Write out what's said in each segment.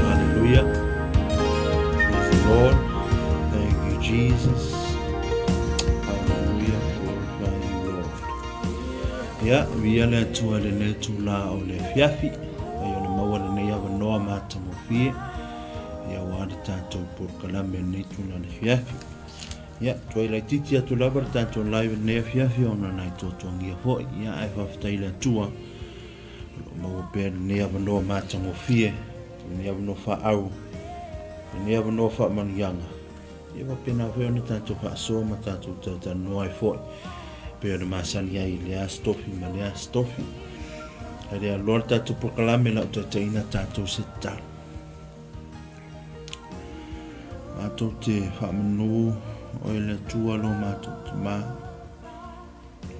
Hallelujah. Praise the Lord. Thank you, Jesus. Hallelujah. Glorify you, Lord. Ya, viale atua le ne tula o le fiafi. Ayo na maua le ne yawa noa mata mo fie. Ya wada tātou por kalame ne tula le fiafi. Ya, tuai lai titi atu labar tātou live ne fiafi ona nai tōtuangia hoi. Ya, ai whaftai le atua. Maua pēr ne yawa noa mata mo fie. Ne yawa no wha au. Ne yawa no wha manianga. Ia wa pena wheo na tātou wha asoa ma tātou tātou noai fhoi. Pēr na masani ai lea stofi ma lea stofi. Hare a lor tātou prokalame lau tātaina tātou se tātou. Mātou te wha manu oe le tua lo mātou te mā.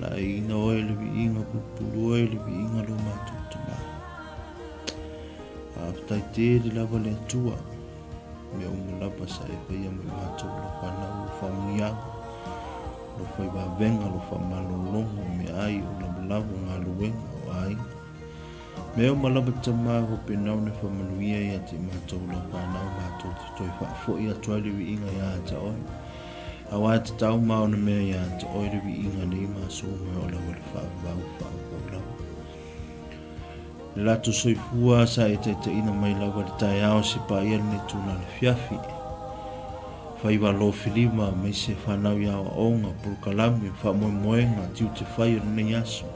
La ina oe le vi inga pupuru oe le vi inga lo mātou te mā. Aftai te di lava le tua. Me unga lava sa e whaia me mātou lo whanau lo whamunianga. Lo whai wa venga lo whamalolongo me ai o lava lava ngā luenga o ai. Me o malaba te mā ho penau ne whamanuia ia te mātou lo whanau mātou te toi whaafo ia tuale vi inga ia ta oi. Awa te tau mao na mea ia ta oi le vi inga nei māsou me o lava le whaavau lava. Le lato soifua sa e te ina mai lawa le tai ao se pa ia ne tūna le fiafi. Whaiwa lo filima mai se whanau ia o onga pulkalami wha moe moenga tiu te whai nei aso.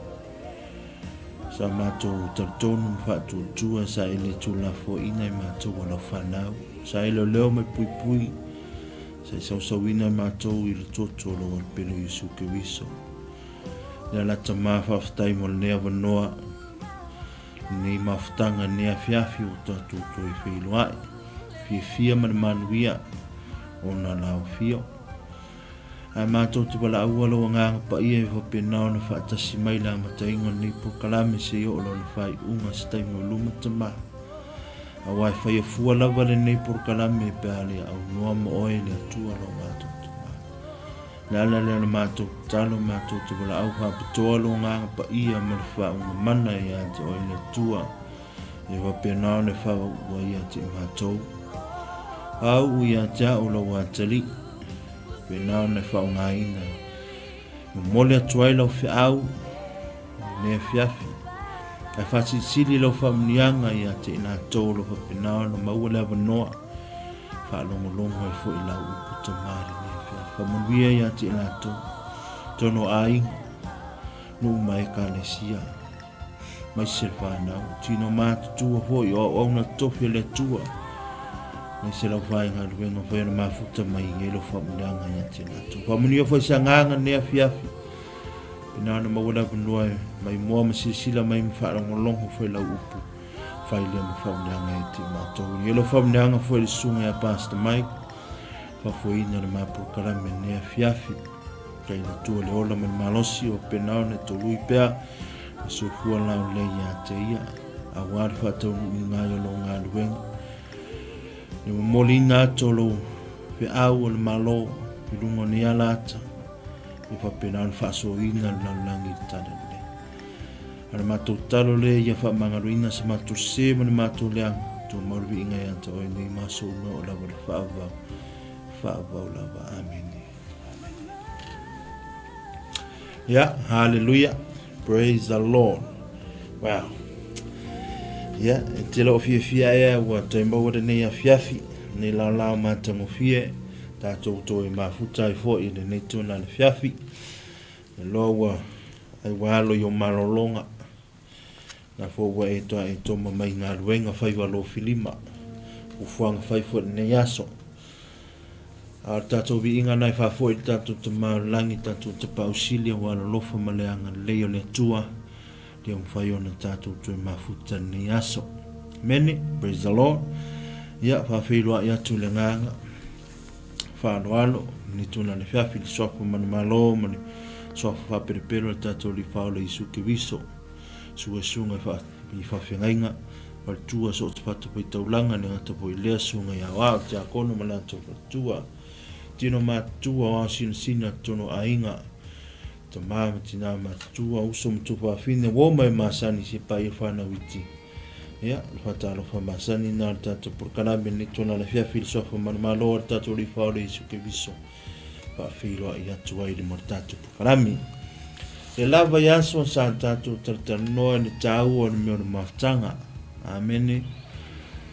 Sa mātou tartonu wha tūtua sa e le tūla fo ina i mātou wala whanau. Sa e leo mai pui pui. Sa e sausawina i mātou i le toto lo al pelo Yesu Keriso. Le lata maa whaftai mo le nea wanoa. Nei mafutanga nea fiafi o tatu toi whailoai. Fia manuia o na lao fio. Ai mātou te wala aualo o nganga pa ia e whapenao na whaatasi mai la mataingo nei po kalame se i o lo na whai unga stai mo luma tama. A wai whai a fua lava le nei po kalame pe ale au noa mo oe le atua lo mātou tama. Le ala leo na mātou talo mātou te wala au hapitoa lo nganga pa ia ma le wha unga mana i a te oe le tua. E wapenao ne wha wa ia te mātou. Au ia te au lo watali. Penao ne wha unga ina. Mole atuai lau whi au. Ne fiafi. Ai whasi sili lau wha mnianga ia te ina tō lo wapenao na maua lea wanoa. Wha longo e fo i lau upu tamari ne fiafi. Whamuia ia te ina tō. Tono ai. No mai ka le sia. Mai se whanau. Tino mātu tua hoi o au na tofi le tua. Mai se lau whai ngā ruenga whai na mafuta mai ngai lo whamunanga ia te nato. Whamunia whai sa nganga nea fiafi. Pina ana mawala punua mai mua masisila mai mwhaarangolongo whai lau upu. Whai lea mwhamunanga ia te nato. Ia lo whamunanga whai le sunga ia Pastor Mike. Whafuina na mapukarame nea fiafi. Kai na tua le ola man malosi o penao ne tolui pea. So fua lau le ia te ia. A wāri whatau ni ngā yo lo ngā ruenga. Ni moli ngā tolo. Pe au o le malo. Pe lungo ni alata. E whapenao ni whaso ina lau langi tada le. Ana mātou talo le ia wha mangaruina sa mātou sema ni mātou leanga. Tō mauriwi inga ia ta oi nei māso unga o lawa le whaavau. Whaavau lawa. Amen. Yeah, hallelujah. Praise the Lord. Wow. Yeah, te lo fia e wa te mo de nei fiafi, nei la matango fie, tātou to e mafuta i fo i nei tona le fiafi. E lo wa ai walo yo malolonga. Na fo wa e to mai ngā ruenga whai wa lo filima. U fuanga whai fo nei aso. A tātou vi inga nai whafo i tātou te maulangi, tātou te pausilia wala lofa maleanga leo le tua. Leo mwhai ona tātou tue mafuta ni aso. Mene, praise the Lord. Ia, whawhiloa ia tu le nganga. Whaanoalo, ni tuna le whiawhi li sofa mani malo, mani sofa whaperepero tātou li whaole i suke wiso. Sua sunga i whawhengainga. Wal tua so te pata pui taulanga ni ngata pui lea sunga i awao te akono malato tua. Tino mātua o sina tono ainga. Ta māma tina mātua uso mtupa whine woma e māsani se pai e whanau iti. Ya, fatalo famasani na tato por kalame ni tona la fia filosofa malo tato ri faole isu ke viso. Pa filo ia tua i mortato por kalame. E lava yaso sa tato tartanoa ni tau o ni meo maftanga. Amene.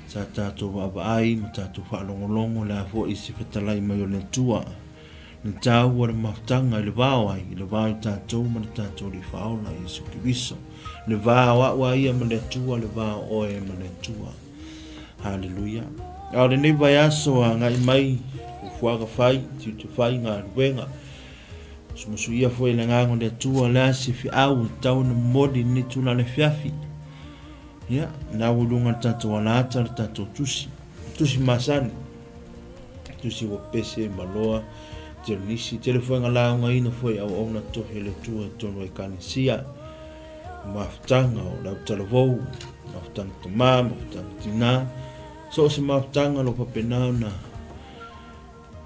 Sa tato ai ma tato whaalongolongo la fo isi fetalai mai o le tua. Ni tau o ni maftanga i le vao ai. I le vao i tato ma ni tato ri faola isu ke viso. Le vā wa ia ma le tua, le vā oe ma le tua. Hallelujah. Au le nei vai aso a ngai mai, ufuaga fai, tiutu fai ngā ruenga. Sumusu ia foi le ngango le tua, le asi fi au, tau na modi ni tula le fiafi. Ya, na ulunga tato walata, tato tusi. Tusi masani. Tusi wapese, maloa, teronisi. Telefoenga lao ngai ina foi au ona tohe le tua, tono e kanisia. Maftanga o lau talavou, maftanga tamā, maftanga tina. So se maftanga lo papenau na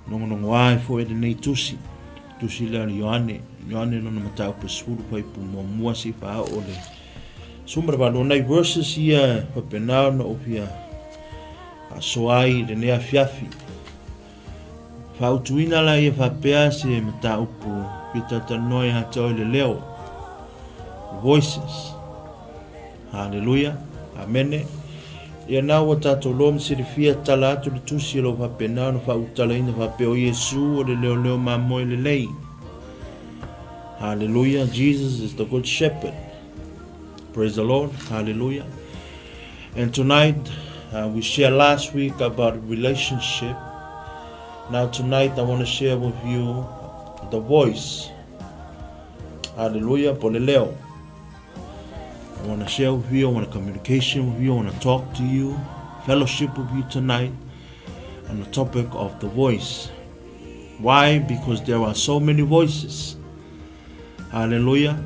nongonongo ai fo ede nei tusi. Tusi le Ioane. Ioane no na matau pesuru pai pu mua si wha o le. Sumara wano nei verses ia papenau na opia a soai le nea fiafi. Whautuina la ia whapea se matau pu pita tanoi hatoi le leo. Voices. Hallelujah. Amen. Ia na wa tato lom sirifia tala atu le tusi lo whapena no whautala ina whapeo Yesu o le leo leo mamoe le lei. Hallelujah. Jesus is the good shepherd. Praise the Lord. Hallelujah. And tonight we shared last week about relationship. Now tonight I want to share with you the voice. Hallelujah. Poleleo. I want to share with you, I want to communication with you, I want to talk to you, fellowship with you tonight on the topic of the voice. Why? Because there are so many voices. Hallelujah.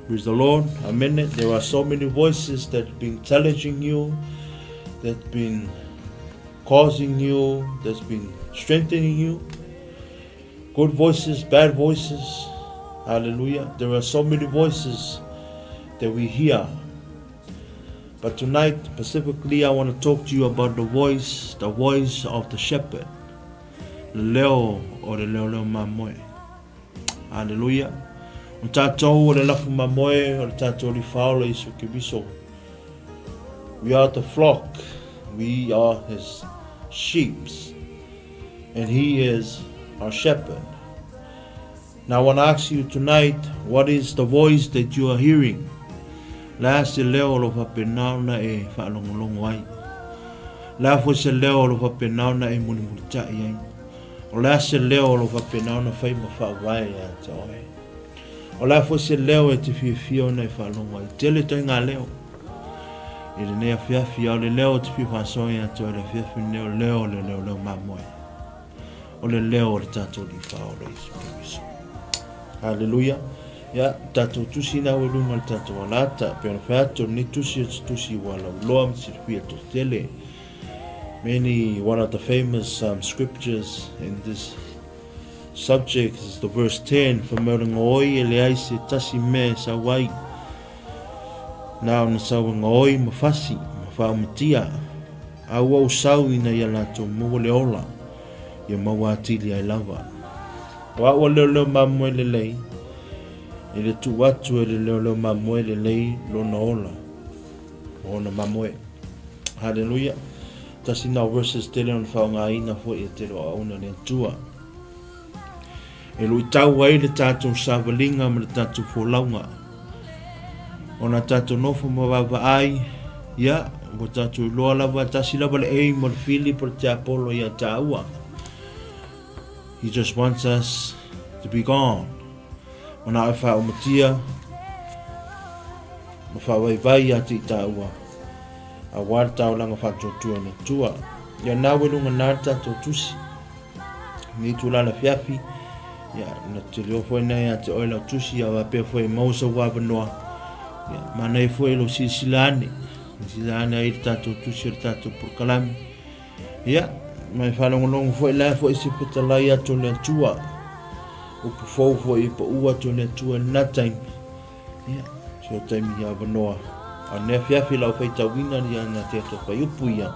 Praise the Lord. Amen. There are so many voices that have been challenging you, that have been causing you, that's been strengthening you. Good voices, bad voices. Hallelujah. There are so many voices that we hear. But tonight, specifically, I want to talk to you about the voice of the shepherd. Le leo o le leo leo mamoe. Hallelujah. O tātou o le lafu mamoe, o le tātou li whaola iso ke biso. We are the flock. We are his sheep. And he is our shepherd. Now I want to ask you tonight, what is the voice that you are hearing? La se leo lo whapenau na e whaalongolongo ai. La fo se leo lo whapenau na e muni tai ai. O la se leo lo whapenau na whai ma whaawai a te oe. O la fo se leo e te whiwhio na e whaalongo ai. Tele toi ngā leo. E le nea whiawhi au le leo te whiwhasoi a te oe le whiawhi leo leo mamoe. O le leo o le tātou li whao le isu. Hallelujah. Ya, tato tusi na welunga le tato walata, pero fato ni tusi wala uloa msirfia to tele. One of the famous scriptures in this subject is the verse 10, for merangoi ele aise tasi me sa wai. Now na sa ngoi mafasi, mafaumatia, awa usau ina yalato mwole ola, ya mawatili ai lava. Wa leo mamoe le lei, ele tu watu ele leo mamoe le lei lona ola. Ona mamoe. Hallelujah. Tasi na verses tele on whaonga ina fo e te roa ona le tua. E lui tau ai le tātou sāwalinga ma le tātou fōlaunga. Ona tātou nofo mawawa ai, ia, o tātou loa lava, tasi lava le ei mo le fili por te apolo ia tāua. He just wants us to be gone. Ona e wha o matia, ma wha waivai a te tāua. A wāra tau langa whātotua na tua. Ia nāwelunga nāra tātou tusi. Ni tūlana whiawhi. Ia, na te leo fwoi nei a te oila tusi a wapea fwoi mausa wāwanoa. Ia, ma nei fwoi lo silane. Silane a i tātou tusi a tātou purkalami. Ia, mai whanongolongo fwoi lai fwoi si petalai ato le tua. Upu fwou fwoi pa ua to le tua natain. Ia, so taimi a wanoa. O nea fiafi lau whaitawina ni ana te ato whaiupu ia.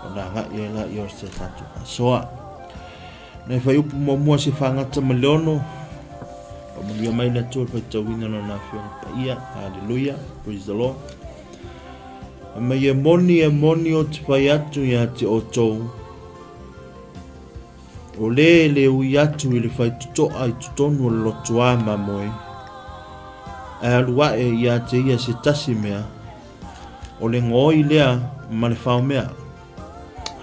O nā ngā ia la i o se tatu soa. Nei whaiupu mua se whangata maleono. O mulia mai na tō whaitawina no nā whionga pa ia. Hallelujah. Praise the Lord. Mai e moni o te whai atu ia te o tōu. O le ui atu i le whai tutoa i tutonu o lotu a mamoe. E alua e ia te ia se tasi mea. O le ngoi lea ma le whao mea.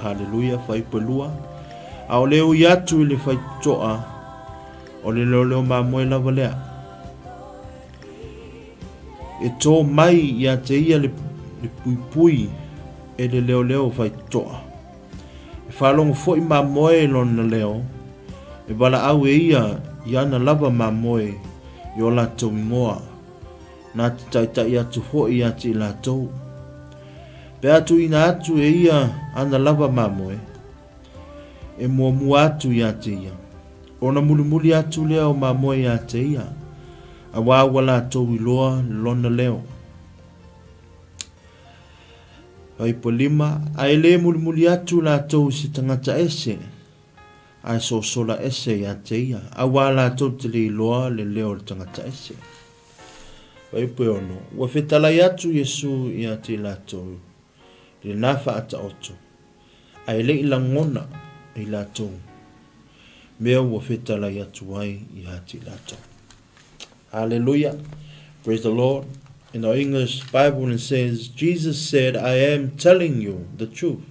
Hallelujah, whai pelua. A o le ui atu i le whai tutoa. O le leo mamoe lava lea. E tō mai ia te ia le pui e le leo whai tutoa. E whalongo fwoi mamoe lona leo. E wala au e ia i ana lava mamoe i o la tau ingoa. Nā te taitai atu fwoi ati i la tau. Pe atu ina atu e ia ana lava mamoe. E mua atu i ati ia. Ona muli atu lea o mamoe i ati ia. A wawa la tau i loa lona leo. Ai po lima, ai le muli atu la tau si tangata ese. Ai so sola ese i ate ia. A wala tau te le iloa le leo le tangata ese. Ai po ono, ua whetalai atu Yesu i ate la tau. Le nafa ata oto. Ai le ila ngona i la tau. Mea ua whetalai atu ai i ate la tau. Hallelujah. Praise the Lord. In our English Bible it says, Jesus said, I am telling you the truth.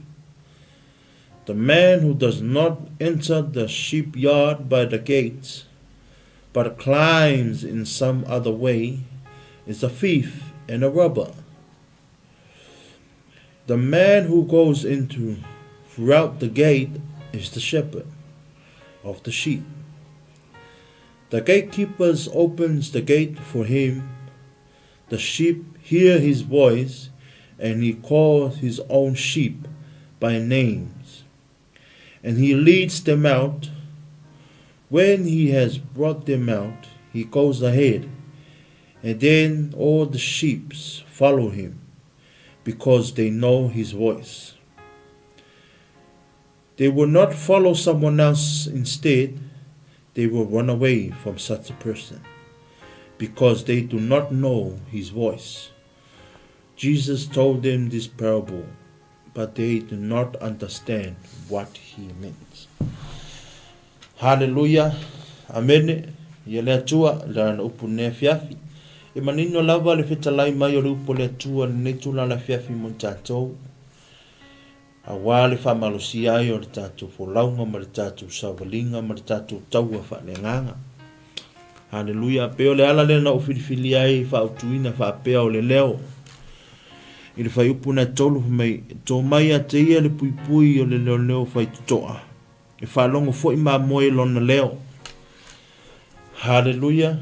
The man who does not enter the sheep yard by the gates, but climbs in some other way, is a thief and a robber. The man who goes into throughout the gate is the shepherd of the sheep. The gatekeeper opens the gate for him. The sheep hear his voice, and he calls his own sheep by names, and he leads them out. When he has brought them out, he goes ahead, and then all the sheep follow him, because they know his voice. They will not follow someone else instead. They will run away from such a person, because they do not know his voice. Jesus told them this parable, but they do not understand what he meant. Hallelujah. Amen. Ia le atua, la na upu ne fiafi. E manino lava le whetalai mai o le upu le atua ne tula la fiafi mo tātou. A wā le whamalosi ai o le tātou wholaunga, ma le tātou sauwalinga, ma le tātou taua whanenganga. Hallelujah. Peo le ala le na o whiriwhiri ai whautuina whapea o le leo. I le whaiupu na tolu mai, tō mai a te ia le puipui o le leo whai tutoa. E whalongo fo i mā moe lona leo. Hallelujah.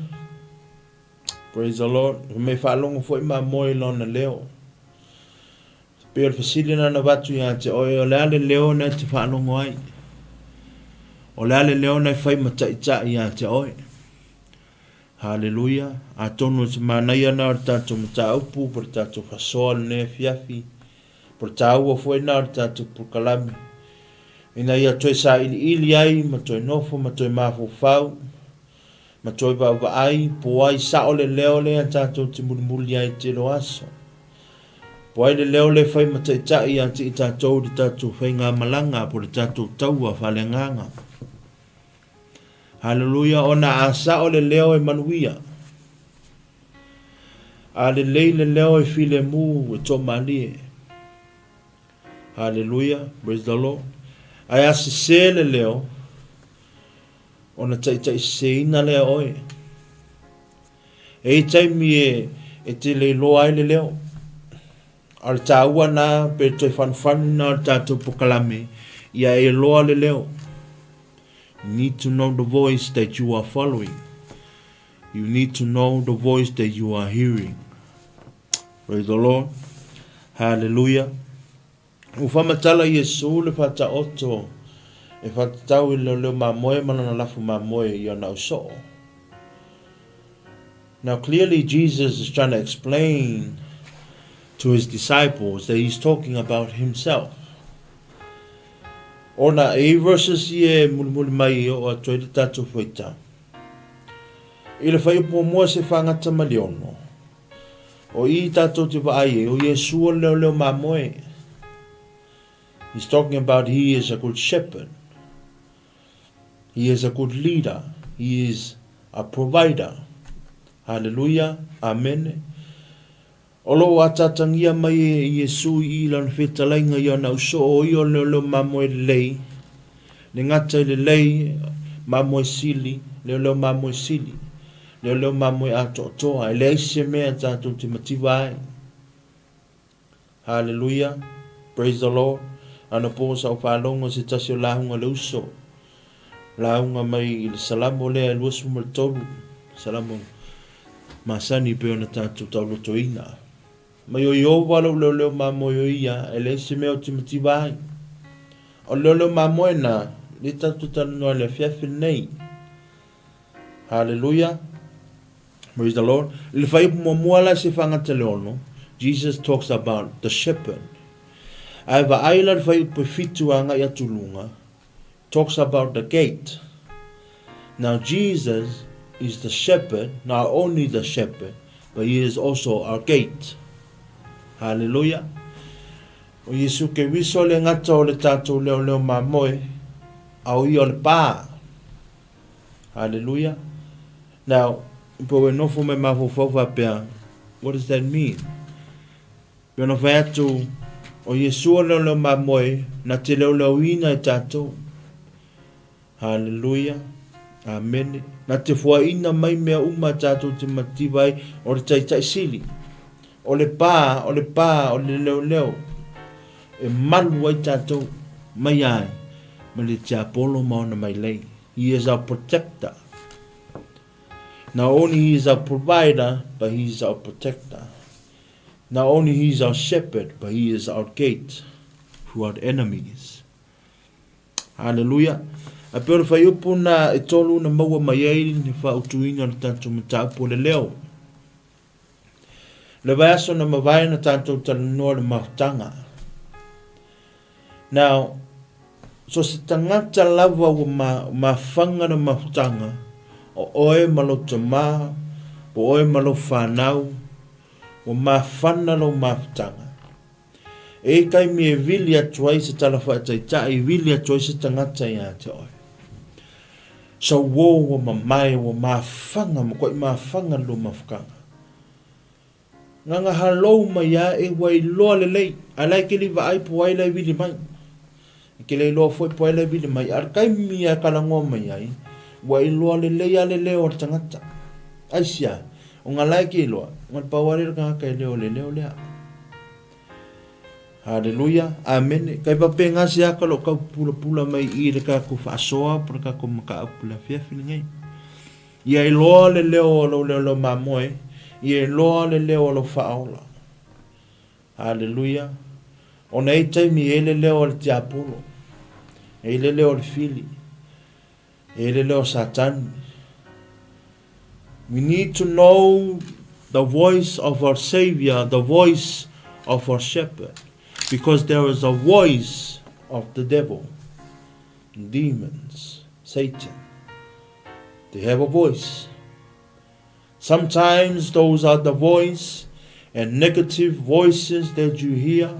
Praise the Lord. Me whalongo fo i mā moe lona leo. Peo le whasili na watu i a te oe o le ale leo na te whalongo ai. O le ale leo na whai mataita i a te oe. Hallelujah. A tonu te manai ana o tātou mata upu, por tātou whasoa ne fiafi, por tāua fuena o tātou pukalame. Ina ia toi sa ili ai, ma toi nofo, ma toi mafu fau, ma toi bauba ai, po ai sa ole leo le a tātou te mulimuli ai te lo aso. Po ai le leo le whai mataitai a te i tātou di tātou whai ngā malanga, por tātou taua whale nganga. Hallelujah. Ona asa o le leo e manuia. A le leo e Filemoni e 𝚗𝚒. Hallelujah. Praise the Lord. Ai ase se le leo. Ona taitai se ina lea oe. E taimi e te le loa ai le leo. Al tāua na pe toi whanwhanu na al tātou pokalame. Ia e loa le leo. You need to know the voice that you are following. You need to know the voice that you are hearing. Praise the Lord. Hallelujah. Ufamatala Yesu le pata oto. E fatau i leo mamoe mana lafu mamoe i ana uso. Now clearly Jesus is trying to explain to his disciples that he's talking about himself. Ona e verses ye mulmul mai o a toi tatou whaita. I le whai po mua se whangata maliono. O I tatou te waaie o Yesua leo mamoe. He's talking about he is a good shepherd. He is a good leader. He is a provider. Hallelujah. Amen. Olo atatangia mai Yesu I lan whetalainga ia na uso o I o leo mamoe lei. Ne ngata le lei mamoe sili. Leo mamoe sili. Leo mamoe ato toa. Ele aise mea tatou te matiwai. Hallelujah. Praise the Lord. Ana po sa upalonga se tasio lahunga le uso. Lahunga mai le salamo lea luasu maltolu. Salamo masani pe ona tatou taulotoina. Mai o yo walo leo mamoe o ia. Ele aise mea o te matiwai. O leo mamoe na. Le tatou tanoa le fiafi nei. Hallelujah. Praise the Lord. Le whai muamua se whangata leono. Jesus talks about the shepherd. Aiva aila le whai pefituanga ia tulunga. Talks about the gate. Now Jesus is the shepherd, not only the shepherd, but he is also our gate. Hallelujah. O Yesu ke wiso le ngata o le tatou leo mamoe. Au I o le pā. Hallelujah. Now, po e nofo me mafofaufa pea, what does that mean? Pea no whai atu o Yesua leo mamoe na te leo ina e tatou. Hallelujah. Amen. Na te fua ina mai mea uma tatou te matiwai o le taitai sili. O le pā, o le leo. E malu ai tatou mai ai. Ma le te apolo maona mai lei. He is our protector. Not only he is our provider, but he is our protector. Not only he is our shepherd, but he is our gate to our enemies. Hallelujah. A pere whai upu na e tolu na maua mai ai ni whautuinga na tātou mataupo le leo. Le vaso na mawai na tātou talanoa le mautanga. Now, so se tangata lava o mawhanga na mautanga, o oe malota maa, o oe malo whanau, o mawhana lo mautanga. E kai mi e vili atuai se talawhaatai e vili atuai se tangata ia te oe. So wo mamai o mawhanga, makoi mawhanga lo mawhanga. Nganga halou mai a e wai loa le lei, a lai ke li vaai po ai lai vili mai. Ke le loa foi po ai lai vili mai, ar kai mi a kalangoa mai ai, wai loa le lei a le leo ar tangata. Aisia, o ngā lai ke loa, ngal paware ka kai leo le leo lea. Hallelujah, amen. Kai pape ngasi a kalo kau pula mai I le ka ku whaasoa, para ka ku maka apula fiafili ngai. Ia I loa le leo lo mamoe, Ia loa le leo lo whaola. Hallelujah. O nei taimi e le leo le te apolo. E le leo le fili. E le leo satani. We need to know the voice of our Savior, the voice of our shepherd. Because there is a voice of the devil, demons, Satan. They have a voice. Sometimes those are the voice and negative voices that you hear.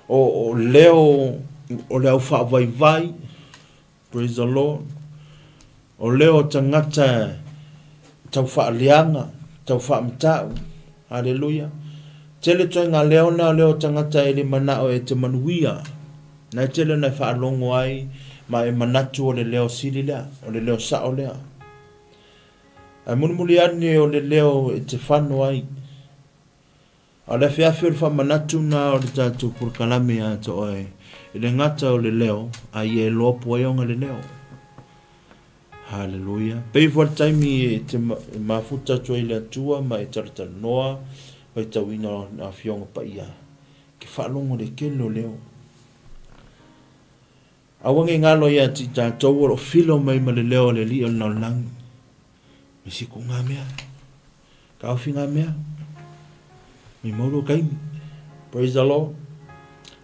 O leo whaavaivai. Praise the Lord. O leo tangata tau whaalianga, tau whaamtau. Hallelujah. Tele toi ngā leo na leo tangata e le manao e te manuia. Nai tele nai whaalongo ai ma e manatu o le leo sili lea, o le leo sao lea. A munumuli ane o le leo e te whano ai. A le whiawhi o le whamanatu na o le tātou purkalame a to oe. E le ngata o le leo, a i e lopo ai onga le leo. Hallelujah. Pei wha taimi e te mafuta tua i le atua, ma e tarata noa, pai tauina na fionga pa ia. Ke whaalongo le kelo leo. Awange ngalo ia ti tātou o filo mai ma le leo le li o na langi. Misi ko ngā mea. Ka awhi ngā mea. Mi mauro kaimi. Praise the Lord.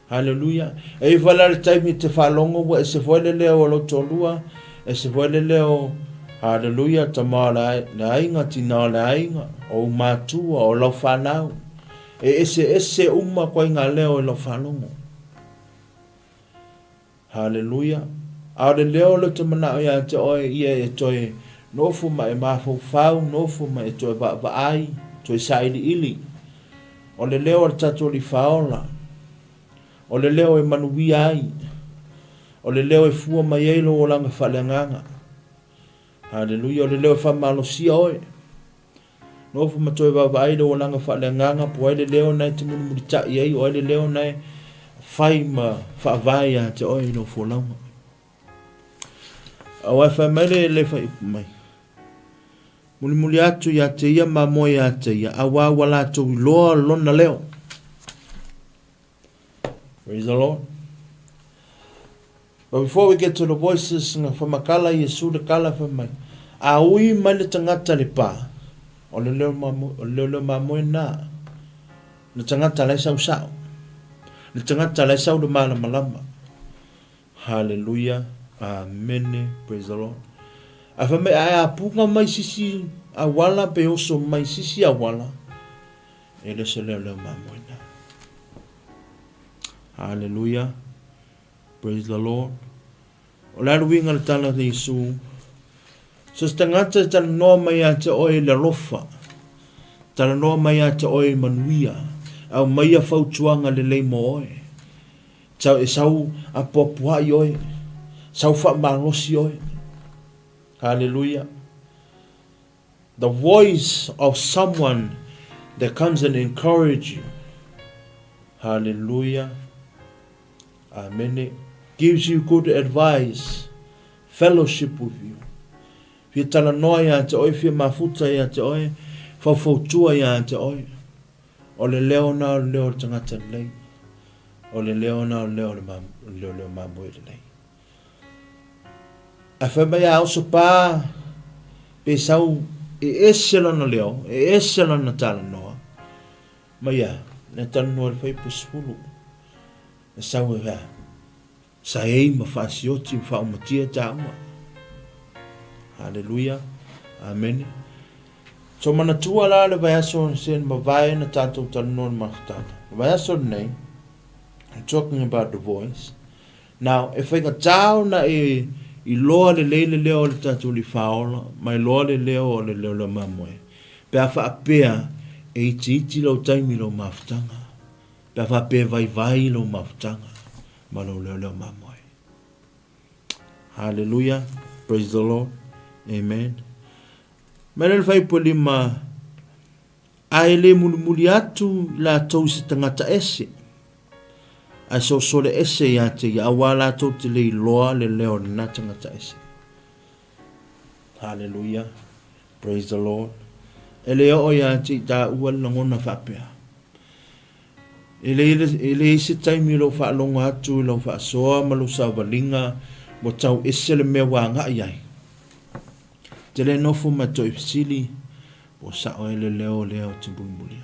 Hallelujah. E whala le taimi te whalongo wa e se whaile leo alo tolua, e se whaile leo, hallelujah, ta maa le ainga, tina le ainga, o mātua, o lau whanau. E ese uma kwa inga leo e lau whalongo. Hallelujah. A le leo le te mana ia te oe ia e toe nofu ma e mafau fau, nofu ma e toe va ai, toe saili ili. O le leo le tatu li faola. O le leo e manuwi ai. O le leo e fua mai eilo o langa whalenganga. Hallelujah. O le leo e whamalo sia oe. Nofu ma toe va ailo o langa whalenganga, po le leo nai te munu murita i ei, o le leo nai whai ma whaavai a te oe no wholanga. A wai whai maile le whai upu mai. Muli atu ya te ia ma moe ya te ia. A wala tu loa lona leo. Praise the Lord. But before we get to the voices, whamakala Yesu le kala whamai. A ui mai le tangata le pā. O le leo ma moe nā. Le tangata le sau sau. Le tangata le sau le malama lama. Hallelujah. Amen. Praise the Lord. A whamai a punga mai sisi a wala pe oso mai sisi a wala. E le se leo ma moe nā. Hallelujah. Praise the Lord. O la ruinga le tala de Yesu. So stangata tala noa mai a te oe le rofa. Tala noa mai a te oe manuia. Au mai a fautuanga le leimo oe. Tau e sau a popua i oe. Sau wha marosi oe. Hallelujah. The voice of someone that comes and encourage you. Hallelujah. Amen. Gives you good advice, fellowship with you. Fia tala noa ia te oe, fia mafuta ia te oe, fautua ia te oe. O le leo na o leo tangata lei. O le leo na o leo le mamoe le lei. A whamai a oso pā, pe sau e esela na leo, e esela na tala noa. Maia, ne tala noa le whai pusfulu. E sau e hea. Sa ei ma whaasioti ma whaumatia tāua. Hallelujah. Amen. So mana tua la le vai aso sen ma vai na tātou talanoa na makatata. Le vai aso nei, I'm talking about the voice. Now, if I got down na i loa le leo le tātou li whaola, mai loa le leo o le leo le mamoe. Pea whaapea e iti lau taimi lau mawhtanga. Pea whaapea vai lau mawhtanga. Ma lau leo mamoe. Hallelujah. Praise the Lord. Amen. Mele fai po lima ai le muli atu la tau se tangata ese. Ai so le ese ya te ya awala tau te le loa le leo na tangata ese. Hallelujah. Praise the Lord. Ele o ya te ta ua langona whapea. Ele ese taimi lo wha longa atu lo wha soa malu sa walinga mo tau ese le mea wanga iai. Te le nofu ma toi sili po sao ele leo te bumbuli.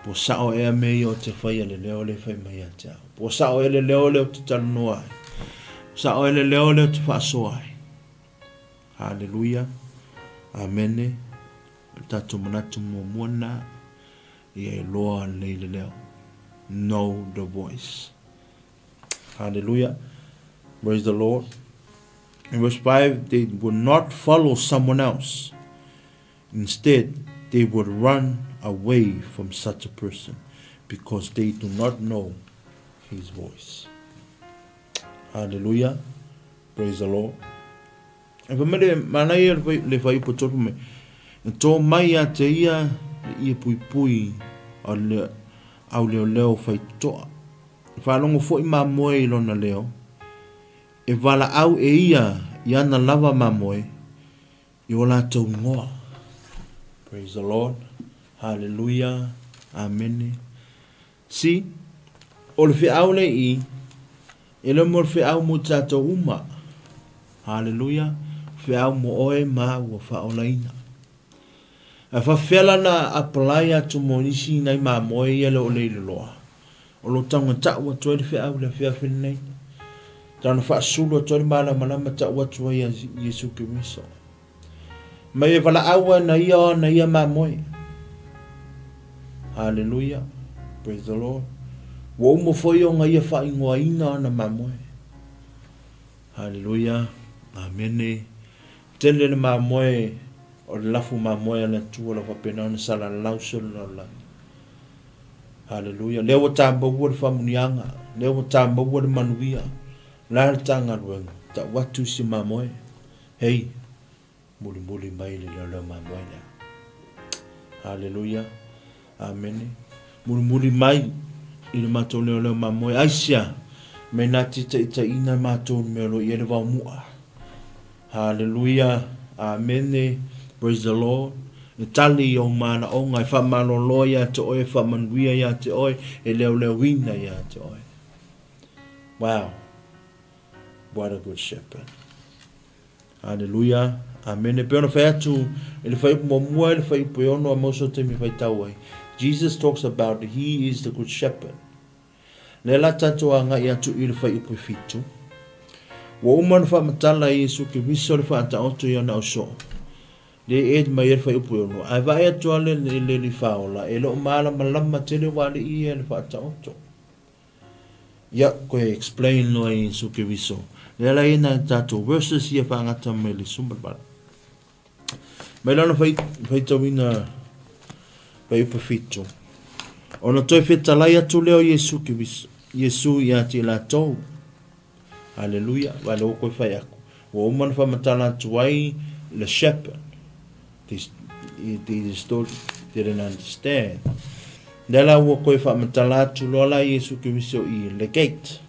Po sao e mei o te whaia le whai mai a te au. Po sao ele leo te talanoa. Sao ele leo te wha soa. Hallelujah. Amene. Tatu manatu mo muana. Ia loa le leo. Know the voice. Hallelujah. Praise the Lord. In verse 5, they would not follow someone else. Instead, they would run away from such a person because they do not know his voice. Hallelujah. Praise the Lord. E whamere manai le whai upotopu me. E tō mai a te ia pui pui au leo whai toa. Whalongo fo i mā moe i lona leo. E wala au e ia i ana lava mamoe i o lātou ngoa. Praise the Lord. Hallelujah. Amen. Si, o le whiau le i, e le mo le whiau mo tātou uma. Hallelujah. Whiau mo oe maa ua whaolaina. A whawhela na apply atu mo nisi nei mā moe ia le o leile loa. O lo tanga tau atu e le au le whia whenei. Tana whaasulu atu e malama tau atu e Yesu Kiriso. Mai e wala aua na ia mā moe. Hallelujah. Praise the Lord. Wa umo foi o nga ia wha ingoa ina na mā moe. Hallelujah. Amene. Tele le mā moe o le lafu mā moe ala tua la whapena ona sala lausulu na la. Hallelujah. Leo wa tāmba ua le whamunianga. Leo wa tāmba ua le manuia. Lāre tanga ruenga. Ta watu si mā moe. Hei. Muli mai le leo mā moe lea. Hallelujah. Amen. Muli mai. Ile mātou leo mā moe. Aisia. Me nati ta ina mātou melo i ele wau mua. Hallelujah. Amen. Praise the Lord. E tali o mana o ngai whamalolo ia te oe, whamanuia ia te oe, e leo wina ia te oe. Wow. What a good shepherd. Hallelujah. Amen. E peona whai atu, e le whai upo mua, e le whai upo ono a mauso te mi whai tau ai. Jesus talks about he is the good shepherd. Le la tato a ngai atu i le whai upo fitu. Wa umana whamatala i Yesu Kiriso le whaata oto i ana o so. Le ed mai e whai upo ono. Ai vai atu ale le li whaola. E lo maala malama tele wale i e le whaata oto. Ia koe explain no i Yesu Kiriso. Le la ina tato verses ia whaangata me le sumbarbala. Mai lana whai tawina whai upo fitu. Ona toi whetalai atu leo Yesu Kiriso. Yesu ia te la tau. Hallelujah. Wale o koe whai aku. Wa umana whamatala atu ai le shepherd. They still didn't understand. Nela ua koe whamatala atu lola Yesu Kiriso i le gate.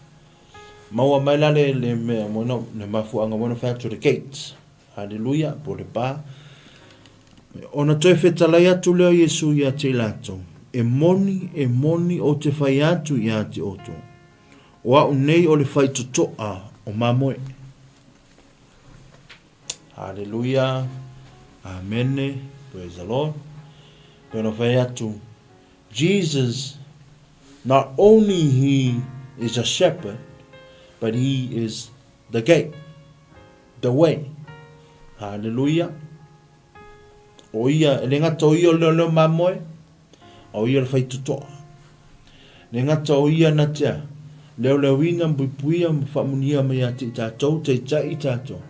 Maua maila le mea moina, le mafuanga moina whai atu le gate. Hallelujah. Po le pā. Ona toi whetalai atu leo Yesu ia te lato. E moni o te whai atu ia te oto. O au nei o le whai tutoa o mamoe. Hallelujah. Amen. Praise the Lord. Pena whai atu. Jesus, not only he is a shepherd, but he is the gate, the way. Hallelujah. O ia, e le ngata o ia leo mamoe, o ia le whai tutoa. Le ngata o ia na tea, leo ina mbuipuia mwhamunia mai ati tātou, te tai tātou.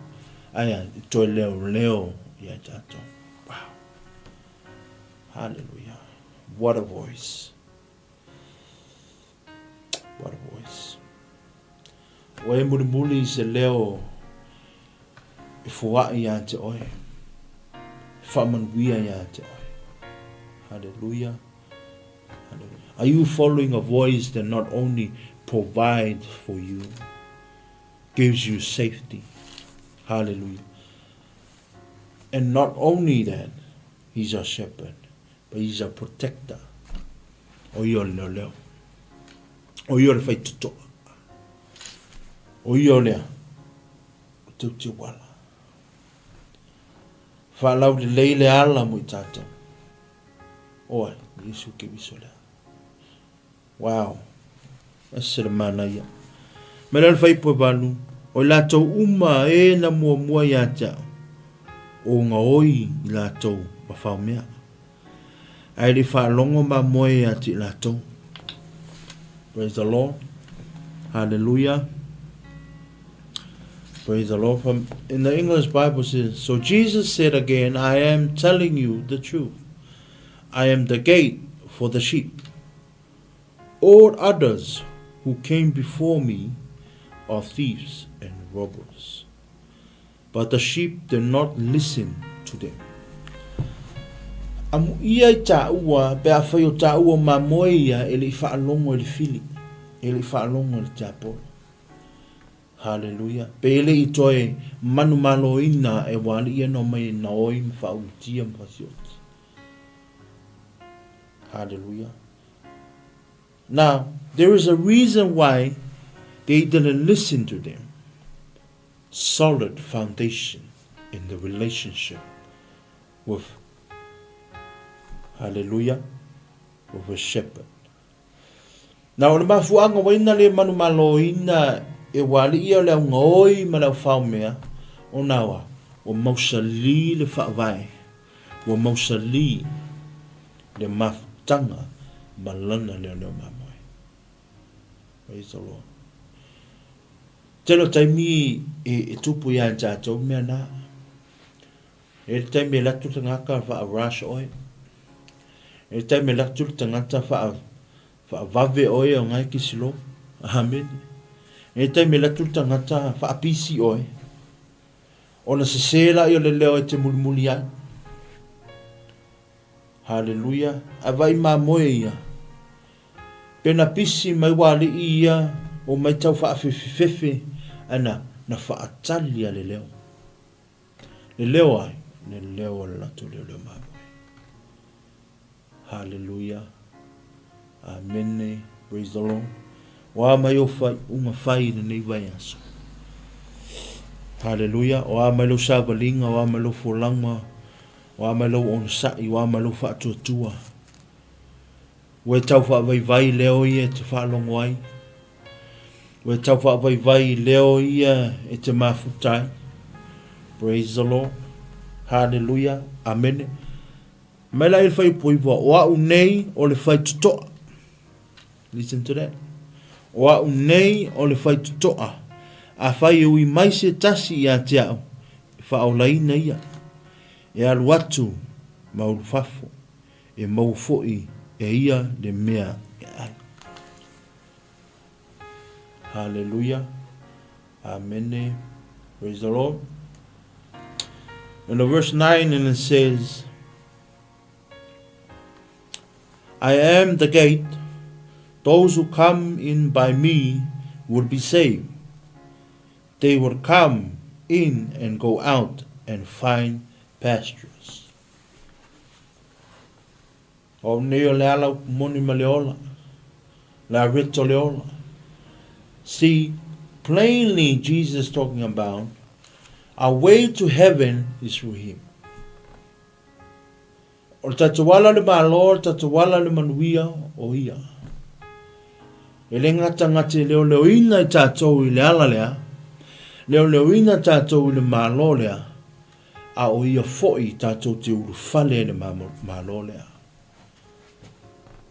Aya, toi leo ia tātou. Wow. Hallelujah. What a voice. What a voice. O e mulimuli se leo e fua ia te oe. Whamanuia ia te oe. Hallelujah. Hallelujah. Are you following a voice that not only provides for you, gives you safety? Hallelujah. And not only that, he's a shepherd, but he's a protector. O io leo. O io le whai tutoa. O io lea. O te wala. Whalau le leile ala mo I tātou. Oe, Yesu Kiriso lea. Wow. Asera mana ia. Mera le whai poe balu. O lātou uma e na mua ia tau. O ngā oi I lātou mawhau mea. Ai le whaalongo ma moe ia ti lātou. Praise the Lord. Hallelujah. Praise the Lord. In the English Bible says, so Jesus said again, I am telling you the truth. I am the gate for the sheep. All others who came before me are thieves and robbers. But the sheep did not listen to them. Amu ia I tāua, pe a whai o tāua ma moe ia, e li whaalongo e li fili. E li whaalongo e li tāpolo. Hallelujah. Pe ele I toe manu malo ina e wali ia no mai na oi mwhautia mwhasioti. Hallelujah. Now, there is a reason why they didn't listen to them. Solid foundation in the relationship with Hallelujah. Of a shepherd. Na o le mafuanga waina le manu maloina e wali ia le ngoi ma le faumea o nawa o mausali le whaavai o mausali le mafutanga malana le mamoi. Praise the Lord. Telo taimi e tupu ia tātou mea na e taimi e latu tangaka wha rush oi e taimi e latu tangata whaavave oi o ngai kisilo. Amen. E taimi e latu tangata whaapisi oi o na sesela i o le leo e te mulimuli ai. Hallelujah. Avai ma moe ia pena pisi mai wali ia o mai tau whaafefefefe ana na whaatalia le leo. Le leo ai, le leo la tu le leo mai. Hallelujah. Amen. Praise the Lord. Wa mai o fai unga fai na nei vai aso. Hallelujah. Wa mai lo savalinga, wa mai lo folanga, wa mai lo onsai, wa mai lo whaatuatua. We tau whaavai leo ia te whaalongo ai. We tau whaavai leo ia e te mafutai. Praise the Lord. Hallelujah. Amen. Mai la il whai poiwa. Oa unei o le whai tutoa. Listen to that. Oa unei o le whai tutoa. A whai ui mai se tasi ia te au. Whaolaina ia. E alu atu maulu fafo. E mau foi e ia le mea e ai. Hallelujah. Amen. Praise the Lord. In the verse 9 and it says, I am the gate. Those who come in by me will be saved. They will come in and go out and find pastures. O neo le ala moni maleola, la rito leola. See, plainly Jesus talking about our way to heaven is through him. O tatawala le malo, tatawala le manuia o ia. E le ngata leo leo ina I tatou I le ala lea, leo leo ina tatou I le malo lea, a o ia foi tatou te uru fale le malo lea.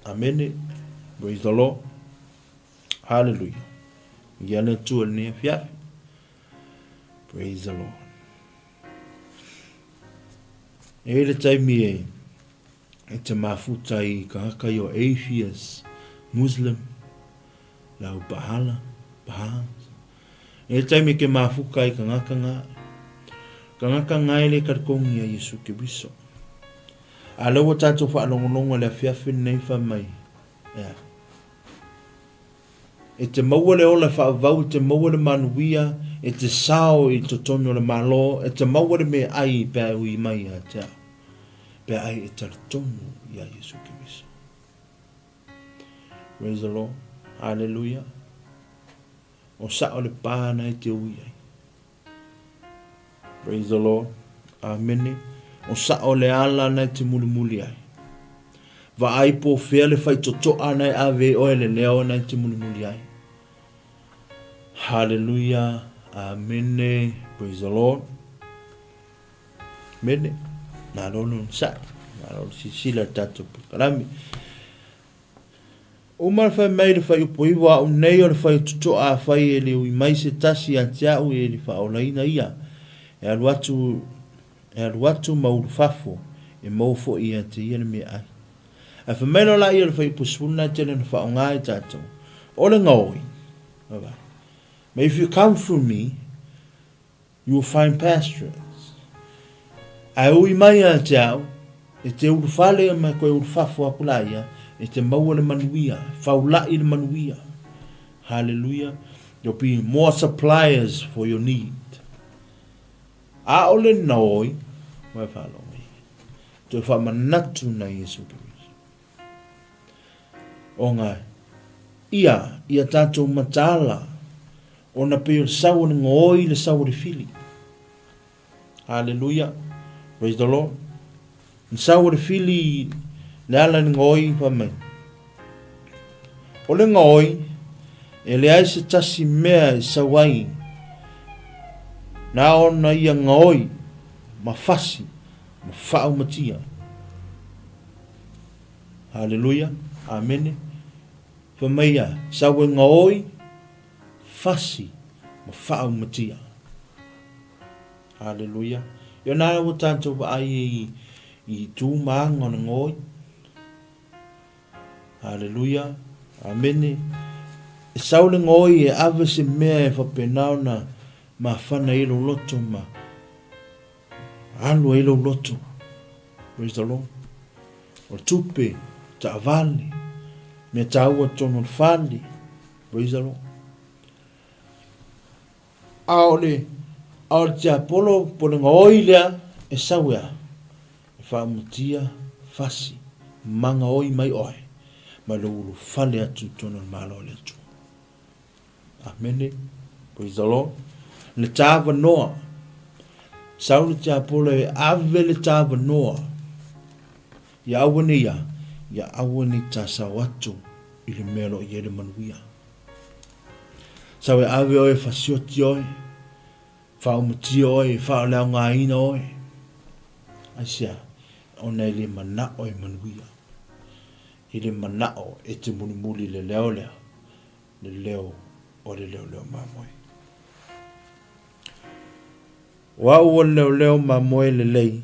Amen. Praise the Lord. Hallelujah. Yana tu ne fiafi. Praise the Lord. E le taimi e te mafuta I ka haka I o atheist, Muslim, lau bahala, bahas. E le taimi ke mafuka I ka ngaka ngā le karkongi a Yesu Kiriso. A lawa tātou whaalongolongo le fiafi nei whamai. E te maua le ola whaavau, te maua le manuia, e te sao I totono le malo, e te maua le me ai pēa ui mai a te au. Pēa ai e taratono I a Yesu Kiriso. Praise the Lord. Hallelujah. O sao le pāna I te ui ai. Praise the Lord. Amen. O sao le ala na te mulimuli ai. Va ai po fea le whai totoa nai ave oe le leo na te mulimuli ai. Hallelujah. Amen. Praise the Lord. Amen. Nā rono sa. Nā rono si sila tato pukarami. O mara whai mai le whai upo iwa o nei o le whai totoa a whai e le ui mai se tasi a te au e le whaolaina ia. E alu atu mauru fafo e maufo I a te ia me ai. A whamelo la ia le whai pusuna tene na whaonga I tātou. O le ngaoi. But if you come through me, you will find pastures. Ai ui mai a te au, e te uru whale mai koe uru fafo akula ia, e te maua le manuia, whaulai le manuia. Hallelujah. There'll be more suppliers for your need. A ole noi, wai whalongi. Te whamanatu na Yesu Kiriso. O ngai, ia tātou matala, o na peo sau ni ngoi le sau le fili. Hallelujah. Praise the Lord. Sau le fili Le ala ni ngoi pa mai. O le ngoi, e le ai se tasi mea i sawai. Na ona ia ngoi, ma fasi, ma whao matia. Hallelujah, amene. Pa mai a, sawe ngoi, fasi, ma whao matia. Hallelujah. Yo nā wa tātou wa ai i tū maanga na ngoi. Hallelujah. Amene. E saule ngoi e awe se mea e whapenau na ma whana ilo loto ma alu ilo loto. Praise the Lord. O tupe, ta avali, me ta ua tono whali. Praise the Lord. Aole te apolo pole ngoi lea e sawea. E whaamutia fasi, manga oi mai oi. Ma lo ulu whale atu tono malo le atu. Amene. Praise the Lord. Le tāwa noa. Saule te apolo e ave le tāwa noa. Ia awane ia. Ia awane ta sawatu. Ili melo i ele manuia. Sawe ave oi fasioti oi. Whaumutia oi. Whaoleo ngā ina oi. Aisia. Ona ili mana oi manuia. Ili mana o e te muli le leo leo. Le leo o le leo leo mamoi. Wa ua leo leo mamoi le lei.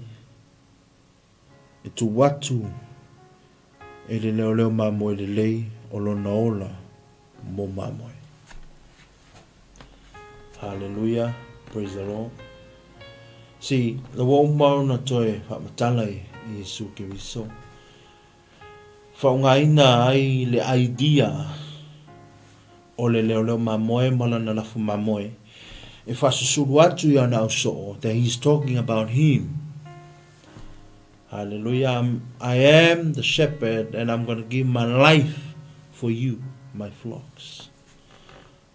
E tu watu. E le leo leo mamoi le lei. O lona ola mo mamoi. Hallelujah. Praise the Lord. See, the one mauna toe whamatala i Yesu Kiriso. Whaungaina ai le idea o le leo leo mamoe malana lafu mamoe. E whasusuru atu i ana so that he's talking about him. Hallelujah. I am the shepherd and I'm going to give my life for you, my flocks.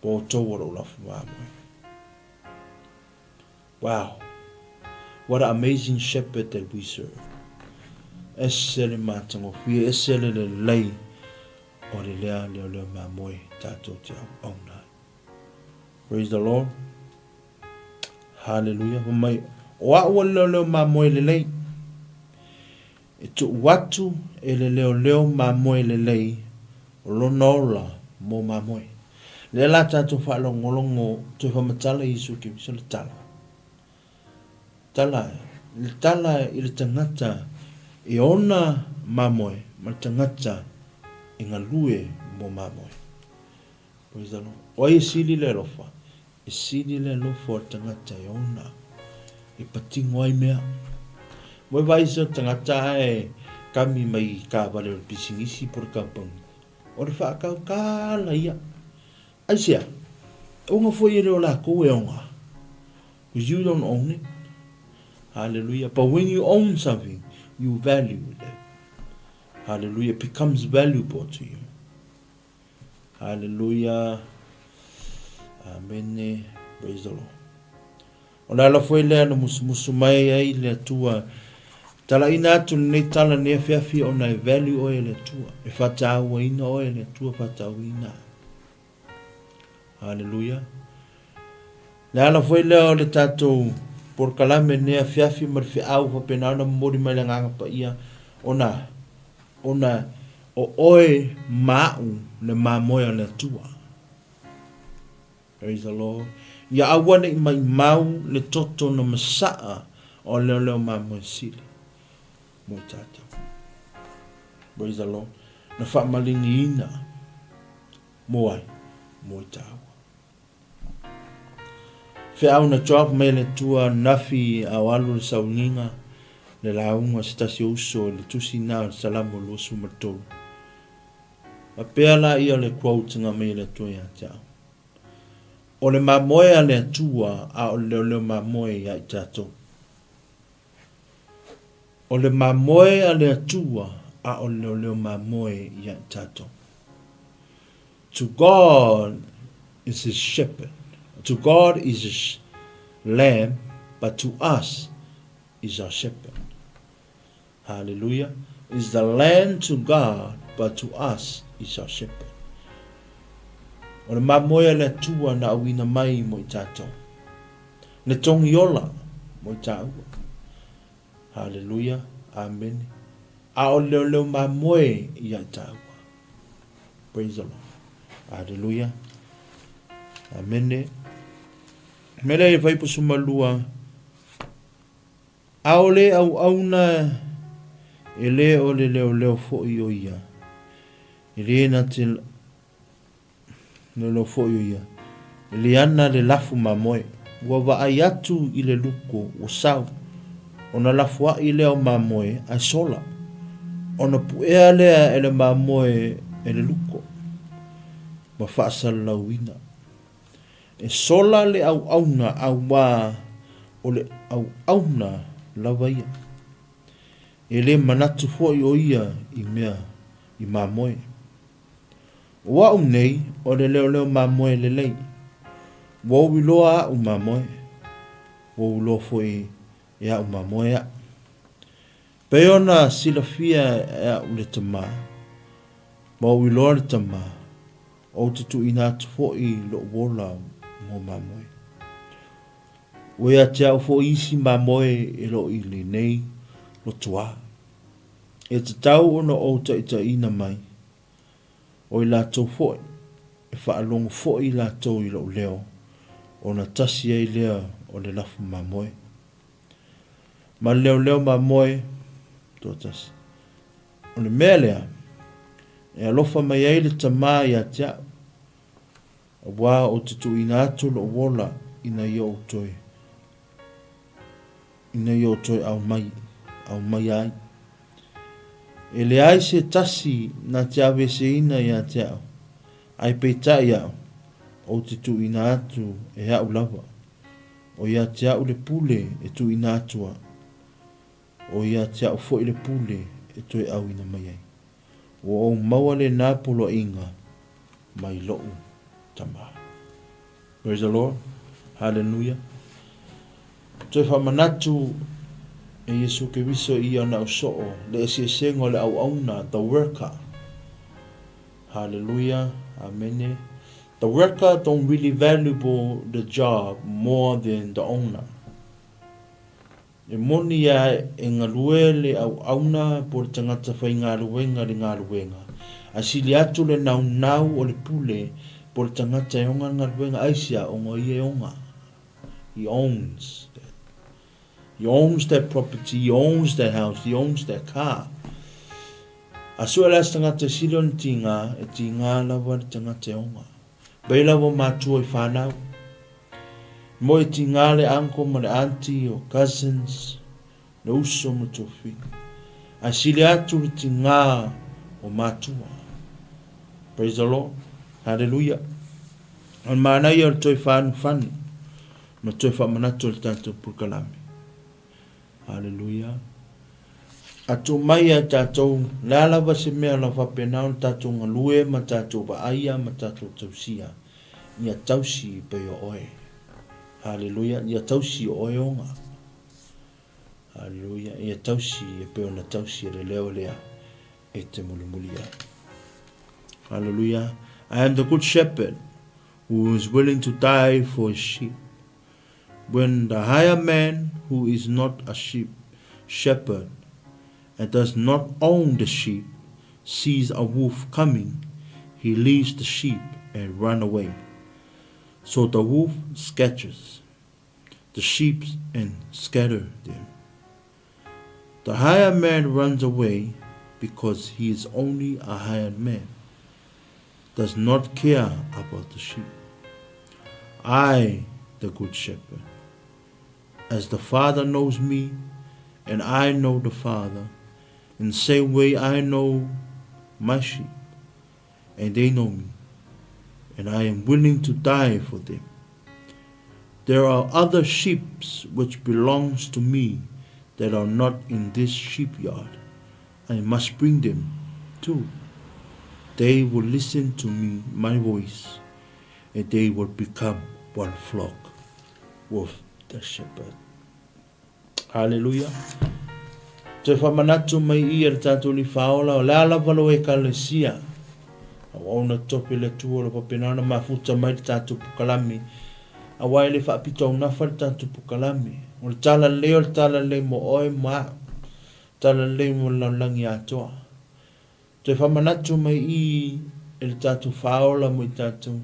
Po tōwaro lafu mamoe. Wow. What an amazing shepherd that we serve. Esele matango fie, esele le lei. O le lea leo leo mamoe tātou te au nai. Praise the Lord. Hallelujah. O aua leo leo mamoe le lei. E tu watu e le leo leo mamoe le lei. O lona ola mo mamoe. Le la tātou whaalongolongo tu whamatala Isu ki miso le tala. Tala, le tala i le tangata e ona mamoe, ma le tangata i ngā lue mo mamoe. Praise the Lord. O e sili le lofa. E sili le lofa o tangata e ona. E patingo ai mea. Moi vaisa tangata e kami mai ka vale o pisingisi por kampang. O le whaakau kāla ia. Aisia, unga foi e leo la koe onga. Because you don't own it. Hallelujah. But when you own something, you value it. Hallelujah. It becomes valuable to you. Hallelujah. Amen. Praise the Lord. Ona ala foi lea na musu mai ai le tua. Tala ina atu nei tala ne fiafi ona e value o le tua. E whataua ina o le tua whataua ina. Hallelujah. Le ala foi lea o le tatou por kalame nea fiafi marfi au fa pena ona mori mai nganga pa ia ona o oe mau le mamoe le tua. Praise the Lord. Ia awane i mai mau le toto na masaa o leo leo mamoe sili. Mo tata. Praise the Lord. Na whaamalingi ina. Moai. Mo tau. Fe au na job mai le tua nafi au alu le sauninga le launga stasi uso le tusi na salamu lo sumatou. Ma pea la ia le quote nga mai le tua ya tau. O le mamoe a le tua a o le mamoe ya tatou. O le mamoe a le tua a o le mamoe ya tatou. To God is his shepherd. To God is his lamb, but to us is our shepherd. Hallelujah. is the land to God, but to us is our shepherd. O le mamoe le tua na awina mai mo i tātou. Ne tongi ola mo i tāua. Hallelujah. Amen. A o leo mamoe i a tāua. Praise the Lord. Hallelujah. Amen. Mele e vai pusu malua. A o le au auna e le o le leo fo i o ia. E le na te leo fo i o ia. E le ana le lafu mamoe. Ua wa ai atu i le luko o sau. Ona lafu a i leo mamoe ai sola. Ona puea lea e le mamoe e le luko. Ma whaasala lauina. E sola le au auna au wā o le au auna lawaia. E le manatu hoi o ia i mea i mamoe. O au nei o le leo mamoe le lei. Wau wiloa au mamoe. Wau wiloa foi e au mamoe a. Peona silafia e au le tama. Wau wiloa le tama. O tutu ina atu foi lo wola mo mamoe. Wea te au foi isi mamoe e lo i le nei lo tua. E te tau ono o ta ina mai. O i la tau foi. E whaalongo foi la tau i lo leo. O na tasi e lea o le lafu mamoe. Ma leo mamoe. Tō tasi. O le mea lea. E alofa mai ei le tamā i a tia. A wā o te tu ina atu lo wola ina i o toi. Ina i o toi au mai ai. E le ai se tasi na te awe se ina i a tia. Ai peita i au. O te tu ina atu e hau lava. O ia te au le pule e tu ina atua. O ia te au fo i le pule e toi au ina mai ai. O maua le napolo inga mai lo'u tama. Praise the Lord. Hallelujah. Toi whamanatu e Yesu ke wiso i ana uso'o le esi sengo le au auna, the worker. Hallelujah. Amen. The worker don't really value the job more than the owner. E moni ia e ngalue le au auna po le tangata whai ngā luenga le ngā luenga. A sili atu le nau o le pule po le tangata e onga ngā luenga aisia o ngā ie onga. He owns that. He owns that property, he owns that house, he owns that car. A sua las tangata sili on tinga e tinga lawa le tangata e onga. Beila wa mātua i whanau. Mo e tinga le anko ma le auntie o cousins. Le uso mo tofi. A sili atu le tinga o mātua. Praise the Lord. Hallelujah. An mana ia le toi whanu. Ma toi whamanatu le tātou purkalami. Hallelujah. Atu mai a tātou lalawa se mea la whapenau tātou ngalue ma tātou waaia ma tātou tausia. Ia tausi pe o oe. Hallelujah. Ia tausi o oe onga. Hallelujah. Ia tausi e pe ona tausi e leo lea e te mulumulia. Hallelujah. I am the good shepherd who is willing to die for his sheep. When the higher man who is not a shepherd and does not own the sheep sees a wolf coming, he leaves the sheep and run away. So the wolf scatters the sheep and scatters them. The higher man runs away because he is only a hired man, does not care about the sheep. I, the good shepherd, as the Father knows me, and I know the Father, in the same way I know my sheep, and they know me, and I am willing to die for them. There are other sheep which belongs to me that are not in this sheepyard. I must bring them too. They will listen to me, my voice, and they will become one flock with the shepherd. Hallelujah. Te whamanatu mai ia le tātou li whaola o le ala walo e kalesia. Au na tope le tua le papenana mafuta mai le tātou pukalami. A wai le whaapita o nafa le tātou pukalami. O le tala le mo oe maa. Tala le mo laulangi atoa. Te whamanatu mai i le tātou whaola mo i tātou.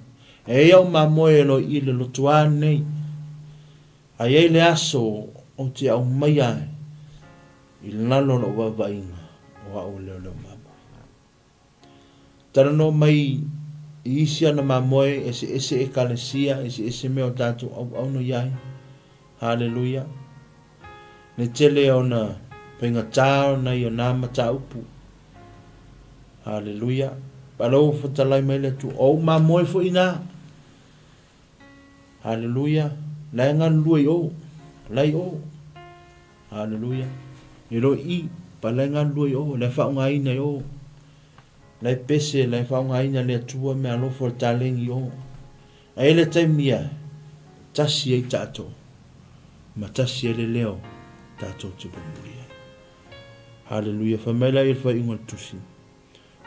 E au mamoe lo i le lotua nei. A iei le aso o te au mai ai. I lalo lo wawainga o au leo mamo. Tarano mai i isi ana mamoe ese e kalesia, ese meo tātou au no iai. Hallelujah. Ne tele o na penga tāo na i o nama tā upu. Hallelujah. Palau whatalai mai le tu o mamoe fo ina. Hallelujah. Lai ngan lui o. Lai o. Hallelujah. Ni lo i palenga lui o le fa nga ina o le pese le fa nga ina le tua me alo for talengi o ai le taimia tasi e tato ma tasi e le leo tato te bomuria. Hallelujah. Famela il fa ingo tusi.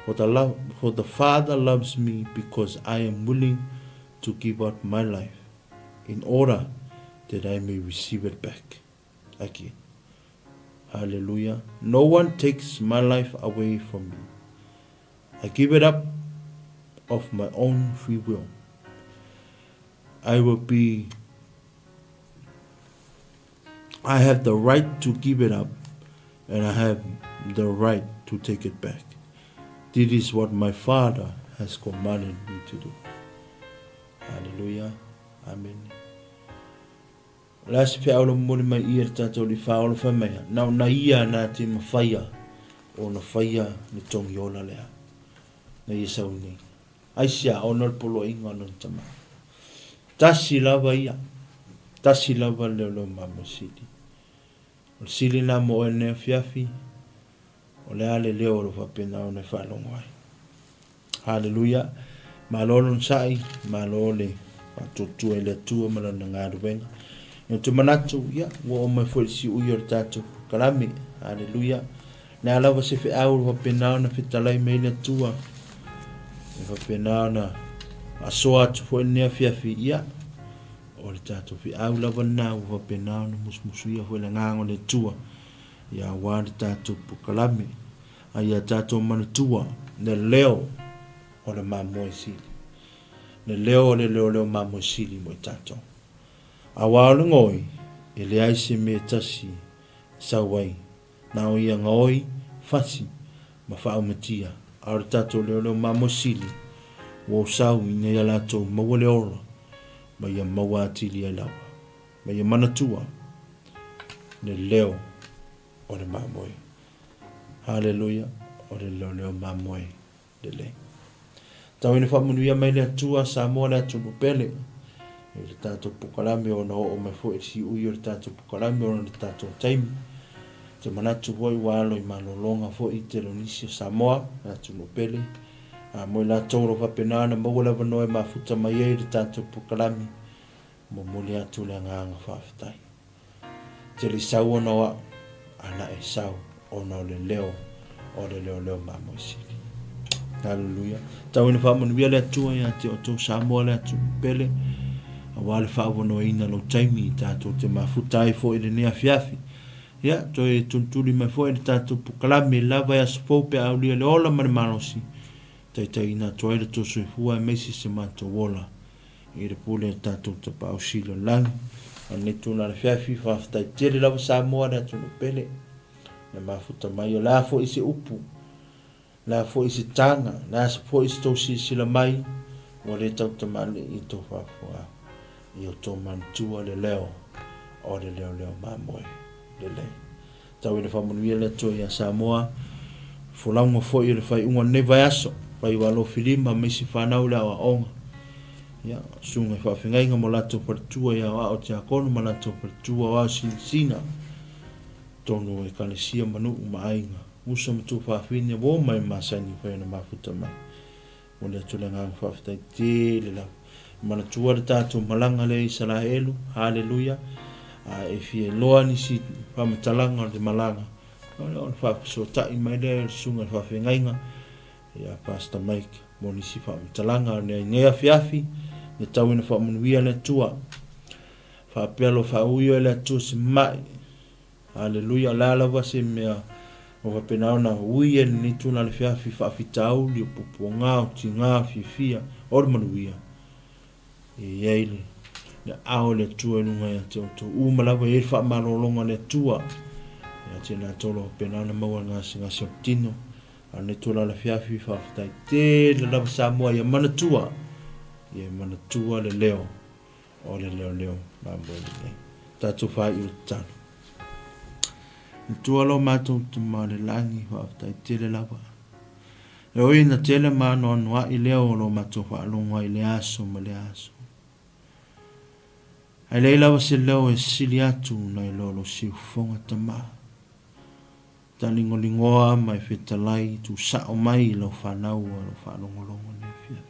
For the Father loves me because I am willing to give out my life in order that I may receive it back again. Hallelujah. No one takes my life away from me. I give it up of my own free will. I have the right to give it up, and I have the right to take it back. This is what my Father has commanded me to do. Hallelujah. Amen. Lasi pe aulo mole mai ia tātou li whaolo whamea. Nau na ia nā te mawhaia o na whaia ni tongi ola lea. Na ia sau nei. Aisia o nol polo inga non tama. Tasi lava ia. Tasi lava leo mama sili. O sili nā mo e nea fiafi. O le ale leo lo whapena o ne whalongo ai. Hallelujah. Malolo nsai. Malole. Patotua ele tua malana ngāru wenga. Yo te manatu ia wo mai foi si u yor tatu kalami. Hallelujah. Na lava se fe au wa penao na fitalai mai le tua. Wa penao na asoa tu foi ne fiafi ia. O le tatu fi au lava na wa penao na musmusu ia foi la ngango le tua. Ya wa le tatu kalami. Ai tatu manatua ne leo o le mamoi sili. Ne leo mamoi sili mo tatu. A wāle ngoi, e le aise me tasi sawai. Nao ia ngoi, fasi, ma whaamatia. Aore tato leo mamosili. Wo sau ina ia lato mawale ora. Ma ia mawatili ai lawa. Ma ia manatua. Ne leo o le mamoi. Hallelujah. O le leo mamoi. Le le. Tau ina whamanuia mai le atua sa moa le atu pele. Le tātou pukalami o na o me fo e si ui o le tātou pukalami o le tātou taimi. Te manatu hoi walo i malolonga fo i te Lonisio Samoa, natu no pele. Mo i la tōro whapenana mawala wanoe mafuta mai e le tātou pukalami. Mo muli atu le nganga whawhitai. Te li sau o noa, ana e sau o na le leo mamoisili. Hallelujah. Tau ina whamanuia le atua ia te o tō Samoa le atu no pele. A wale whaavono ina lo taimi tātou te mafutai fo i le nea fiafi. Ia, to e tuntuli mai fo i le tātou pukalami lava ia spope au lia le ola mani malosi. Tai ina to e le to sui hua e meisi se mato wola. I le pule tātou te pao silo lang. A ne tuna le fiafi whaftai tere lava Samoa le atu no pele. Le mafuta mai o la fo i se upu. La fo i se tanga. La fo i se tausi sila mai. O le tau tamale i to whafua. I o tō mantua le leo o le leo mamoe le le. Tau ina whamanuia le tō ia Samoa fulaunga fo i le whai unga ne vai aso whai walo filima meisi whanau le awa onga. Ia, sunga i whawhingainga mo lato partua ia wa o te akono ma lato partua wa sina. Tonu e kalesia manu maainga. Usa matu whawhinia wo mai masani whai na mafuta mai. O le atu le ngang whawhitai te le lau. Manatua le tātou malanga le Israelu. Hallelujah. E fie loa nisi whamatalanga le malanga. on whaapasotai mai le sunga whawhengainga ia Pastor Mike monisi whaamitalanga ne ngea fiafi ne tauina whaamunuia le tua whaapelo whauio le tua si mai. Hallelujah, lalawa se mea o wapenaona uia ni tuna le fiafi whaafitau li o pupuanga o tinga fifia o manuia yeile le ao le tua nunga ya te oto umalawa e whaamalolonga le tua ya te na tolo penana maua ngasi o tino ane tula le fiafi whaafitai te le lava Samoa ya manatua le leo o le leo mambo le tatu whai o tano le tua lo matou tuma le langi whaafitai te le lava e oi na tele mano anua i leo lo matou whaalonga i le aso ma le aso ai leila wa se leo e sili atu na i lolo si ufonga tama talingolingoa mai fetalai tu sao mai lo whanau lo whanongolongo ne fia.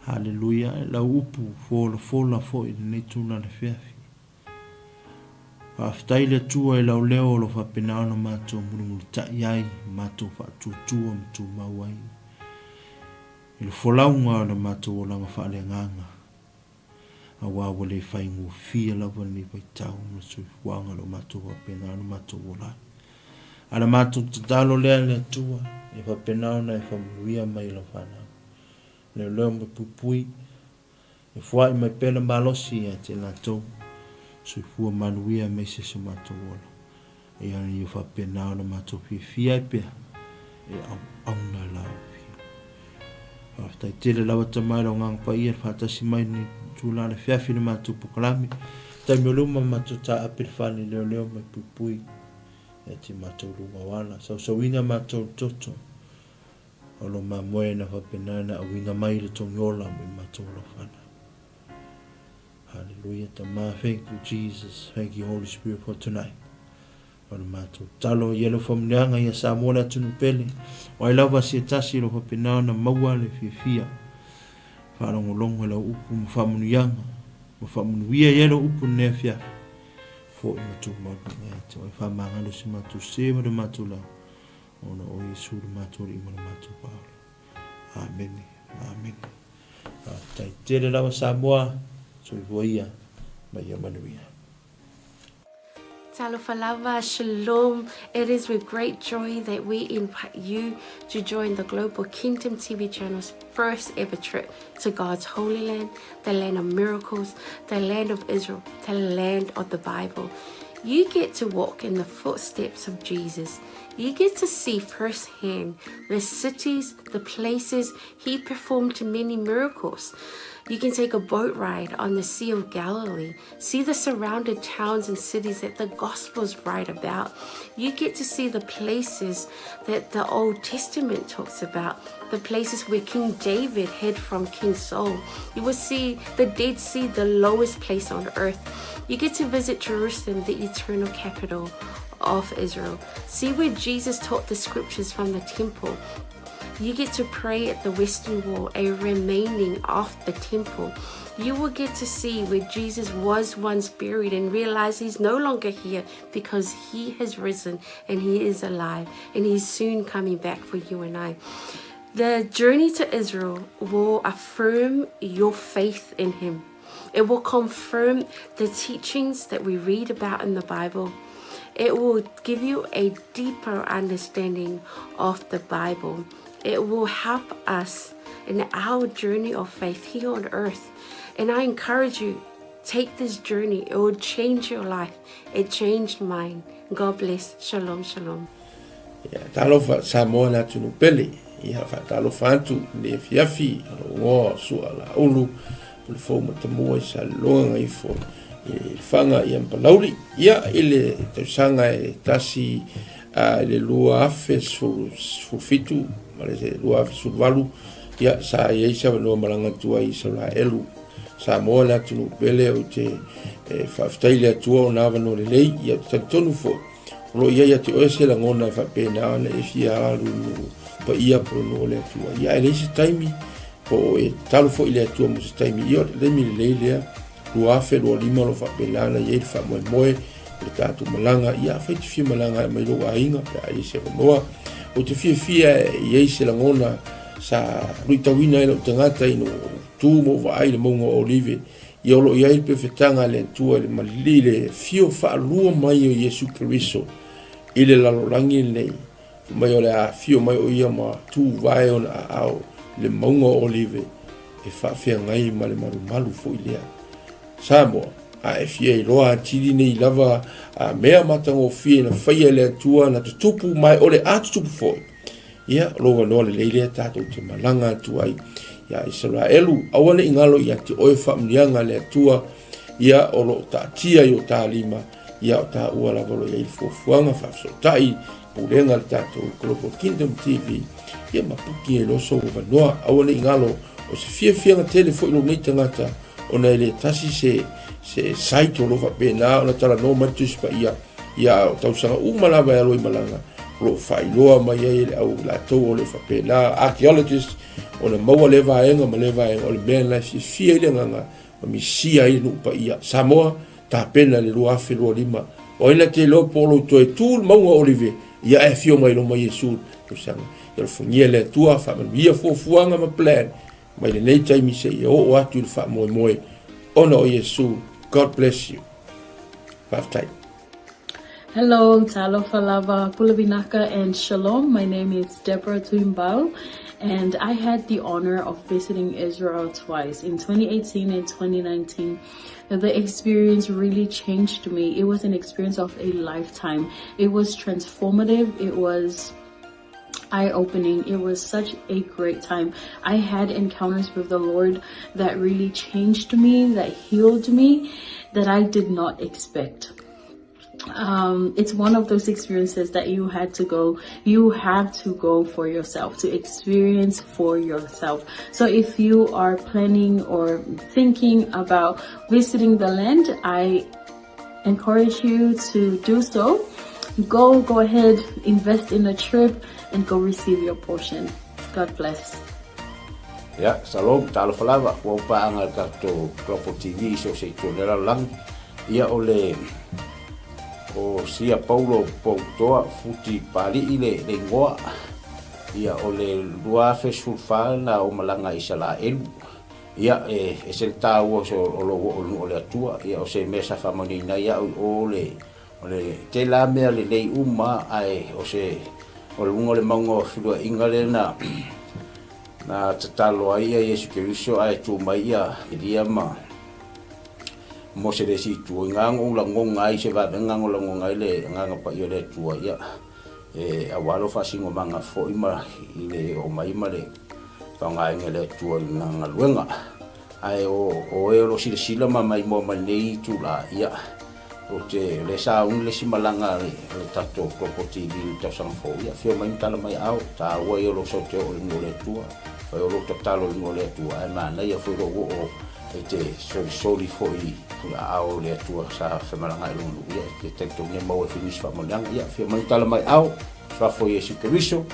Hallelujah, la upu fola fo i ne tuna le fiafi whaftai le tua i lau leo lo whapenaona matou mulumuli tai ai matou whaatutua mtu mauai i lo folaunga le matou o langa whaaleanganga awa wale whaingu fia lawa ni waitau na sui wanga lo matou whapenaona matou o lai ala matou tatalo lea le tua e whapenaona e whamuia mai lo whanau le leo me pupui e fuai mai pela malosi e te latou sui fua manuia mai se se matou ola e ani i whapenaona matou fia e pia e auna lau fia whaftai tele lawa tamai lo ngang pa ia whatasi mai ni tula le fiafi le matou pukalami taimi luma matou ta apirfani leo mai pupui e ti matou lunga wana sauina matou toto o lo mamoe na whapenana a winga mai le tongiola mai matou lo whana. Hallelujah, tama, thank you Jesus, thank you Holy Spirit for tonight. O le matou talo yelo whamneanga ia Samoa le atunu pele o ai lawa si tasi lo whapenana maua le fia whanongolongo la upu mwhamunuianga mwhamunuia yelo upu ne fia fo i matou maudunga e te oi whamangalo si matou sema le matou lau ona o Yesu le matou le ima le matou paolo. Amen, amen. Tai tere lawa Samoa so i voia mai ia manuia. Talofalava, shalom. It is with great joy that we invite you to join the Global Kingdom TV channel's first ever trip to God's Holy Land, the land of miracles, the land of Israel, the land of the Bible. You get to walk in the footsteps of Jesus. You get to see firsthand the cities, the places he performed many miracles. You can take a boat ride on the Sea of Galilee, see the surrounded towns and cities that the Gospels write about. You get to see the places that the Old Testament talks about, the places where King David hid from King Saul. You will see the Dead Sea, the lowest place on earth. You get to visit Jerusalem, the eternal capital of Israel. See where Jesus taught the scriptures from the temple. You get to pray at the Western Wall, a remaining of the temple. You will get to see where Jesus was once buried and realize he's no longer here because he has risen and he is alive and he's soon coming back for you and I. The journey to Israel will affirm your faith in him. It will confirm the teachings that we read about in the Bible. It will give you a deeper understanding of the Bible. It will help us in our journey of faith here on earth. And I encourage you, take this journey. It will change your life. It changed mine. God bless. Shalom, shalom. Talofa Samoa na tunu pele. Ia fa talofa atu le fiafi ngo sua la ulu le fo matamoa sa longa i fo fanga ia palauri ia ile te sanga e tasi le lua afes fu fitu male se lua su valu ia sa ia sa no malanga tua i sa la elu sa mo la tu bele o te fa ftaile tua na vano le lei ia tonu fo lo ia te o se la ngona fa pena na e fia lu pa ia pro no le tua ia ile se taimi po e talo fo ile tua mo se taimi ia le mi le lea lua fe lo lima lo fa pelana ia fa mo le tātou malanga ia whai te whia malanga mai lo ainga pe ai se wanoa o te whia i eise langona sa ruitawina ilo tangata ino tū mo wa ai le maunga o olive i olo i ai pe whetanga le tua le malili le whio whaalua mai o Yesu Keriso i le lalorangi nei mai o le a whio mai o ia ma tū vai o na au le maunga o olive e whawhia ngai ma le maru fo i lea Samoa a e fia i loa tiri nei lava a mea matango fia na whaia le atua na te tupu mai o le atu tupu foi ia loa noa le leilea tātou te malanga atu ai ia Israelu awane ingalo ia te oe whamnianga le atua ia o lo ta tia i o ta lima ia o ta ua lavalo ia i fuafuanga whafsotai purenga le tātou Global Kingdom TV ia mapuki e loso o vanoa awane ingalo o se fianga telefo ilo nei tangata o nei le tasi se saito lo fa pena ona tala no matus pa ia o tausanga umalawa e aloi malanga lo whailoa mai e le au la tau o le fa pena archaeologist o le maua le vaenga ma le vaenga o le mea la fia ile nganga ma misia i nu pa ia Samoa ta pena le lua afe lua lima o ina te lo polo to e tūl maunga olive ia e fio mai lo mai Yesu tausanga ia lo fungia le tua fa ia fuafuanga ma plan mai le nei taimi se ia o atu il fa moe ona o Yesu. God bless you. Bye. Hello, 𝚟𝚒𝚙𝚢𝚅, Pulevinaka, and Shalom. My name is 𝗵𝗚𝗚𝗠𝗠𝗏𝗠𝗠𝗏, and I had the honor of visiting Israel twice, in 2018 and 2019. The experience really changed me. It was an experience of a lifetime. It was transformative. It was eye-opening. It was such a great time. I had encounters with the Lord that really changed me, that healed me, that I did not expect. It's one of those experiences that you have to go for yourself, to experience for yourself. So if you are planning or thinking about visiting the land, I encourage you to do so. Go ahead, invest in a trip and go receive your portion. God bless. Ya, salam 𝚟𝚑𝚙𝚢𝚅, wa paanga tato Global TV so se tolera lang. Ia ole o sia Paulo Poutoa futi pali ile le ngoa. Ia ole lua fesulfa na o malanga Israel. Ia e se tau so ole atua, ia o se mesa famoni na ia ole te la mea le nei uma ai o se o le unga le maunga whirua inga le na tatalo ai Yesu Keriso ai tu mai ia iria ma mo se resi tu ngango la ngonga ai se va ngango la ngonga le nganga pa yo le tu ia awalo fasingo manga fo ima ile o mai male pa ngai ngele tu nganga luenga ai o e lo sila mai mo nei tu la ia o te le sa un le simalanga le tato Global TV ta sang fo ia fio mai tala mai au ta wa yo lo so te o le tua fa yo lo tatalo le tua ai mana ia fo o te soli fo i au le tua sa fa malanga lo ia te tekto ne mo finis fa monang ia fio mai tala mai au fa fo Yesu Keriso.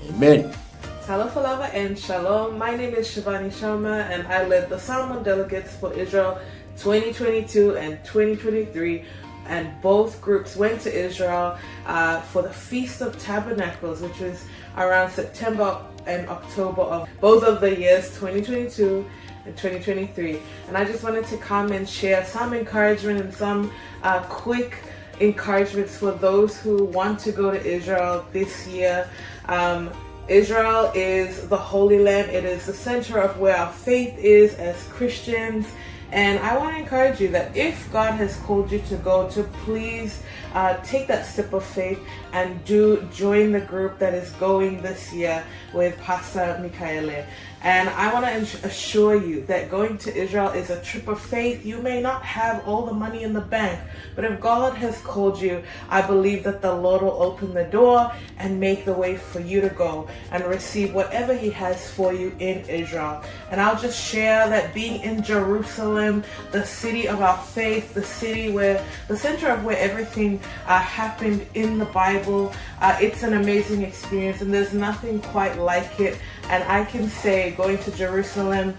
Amen. 𝚟𝚑𝚙𝚢𝚅 and Shalom. My name is 𝗚𝗏𝗏𝗡𝗏 Sharma and I led the Salmon Delegates for Israel 2022 and 2023. And both groups went to Israel for the Feast of Tabernacles, which was around September and October of both of the years 2022 and 2023. And I just wanted to come and share some encouragement and some quick encouragements for those who want to go to Israel this year. Israel is the Holy Land. It is the center of where our faith is as Christians. And I want to encourage you that if God has called you to go, to please take that step of faith and join the group that is going this year with Pastor Michaele. And I want to assure you that going to Israel is a trip of faith. You may not have all the money in the bank, but if God has called you, I believe that the Lord will open the door and make the way for you to go and receive whatever He has for you in Israel. And I'll just share that being in Jerusalem, the city of our faith, the center of where everything happened in the Bible, it's an amazing experience, and there's nothing quite like it. And I can say going to Jerusalem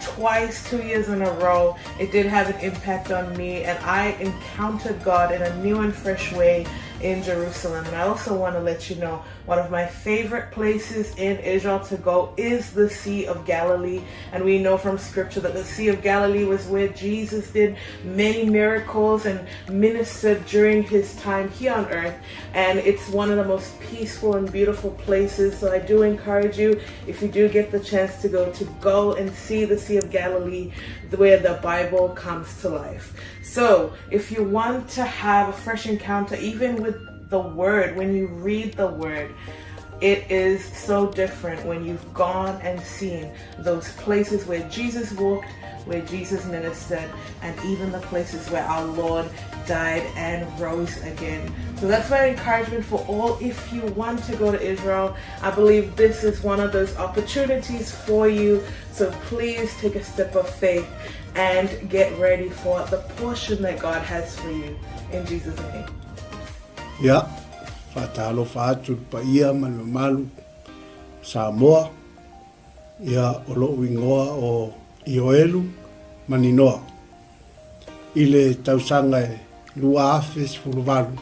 twice, 2 years in a row, it did have an impact on me, and I encountered God in a new and fresh way in Jerusalem. And I also want to let you know, one of my favorite places in Israel to go is the Sea of Galilee. And we know from scripture that the Sea of Galilee was where Jesus did many miracles and ministered during his time here on earth. And it's one of the most peaceful and beautiful places. So I do encourage you, if you do get the chance to go and see the Sea of Galilee, where the Bible comes to life. So if you want to have a fresh encounter, even with the word, when you read the word, it is so different when you've gone and seen those places where Jesus walked, where Jesus ministered, and even the places where our Lord died and rose again. So that's my encouragement for all. If you want to go to Israel, I believe this is one of those opportunities for you. So please take a step of faith and get ready for the portion that God has for you. In Jesus' name. Ya, fatalo fatu pa ia malu Samoa. Ya olo wingoa o Ioelu maninoa. Ile tausanga e lua afes fuluvalu.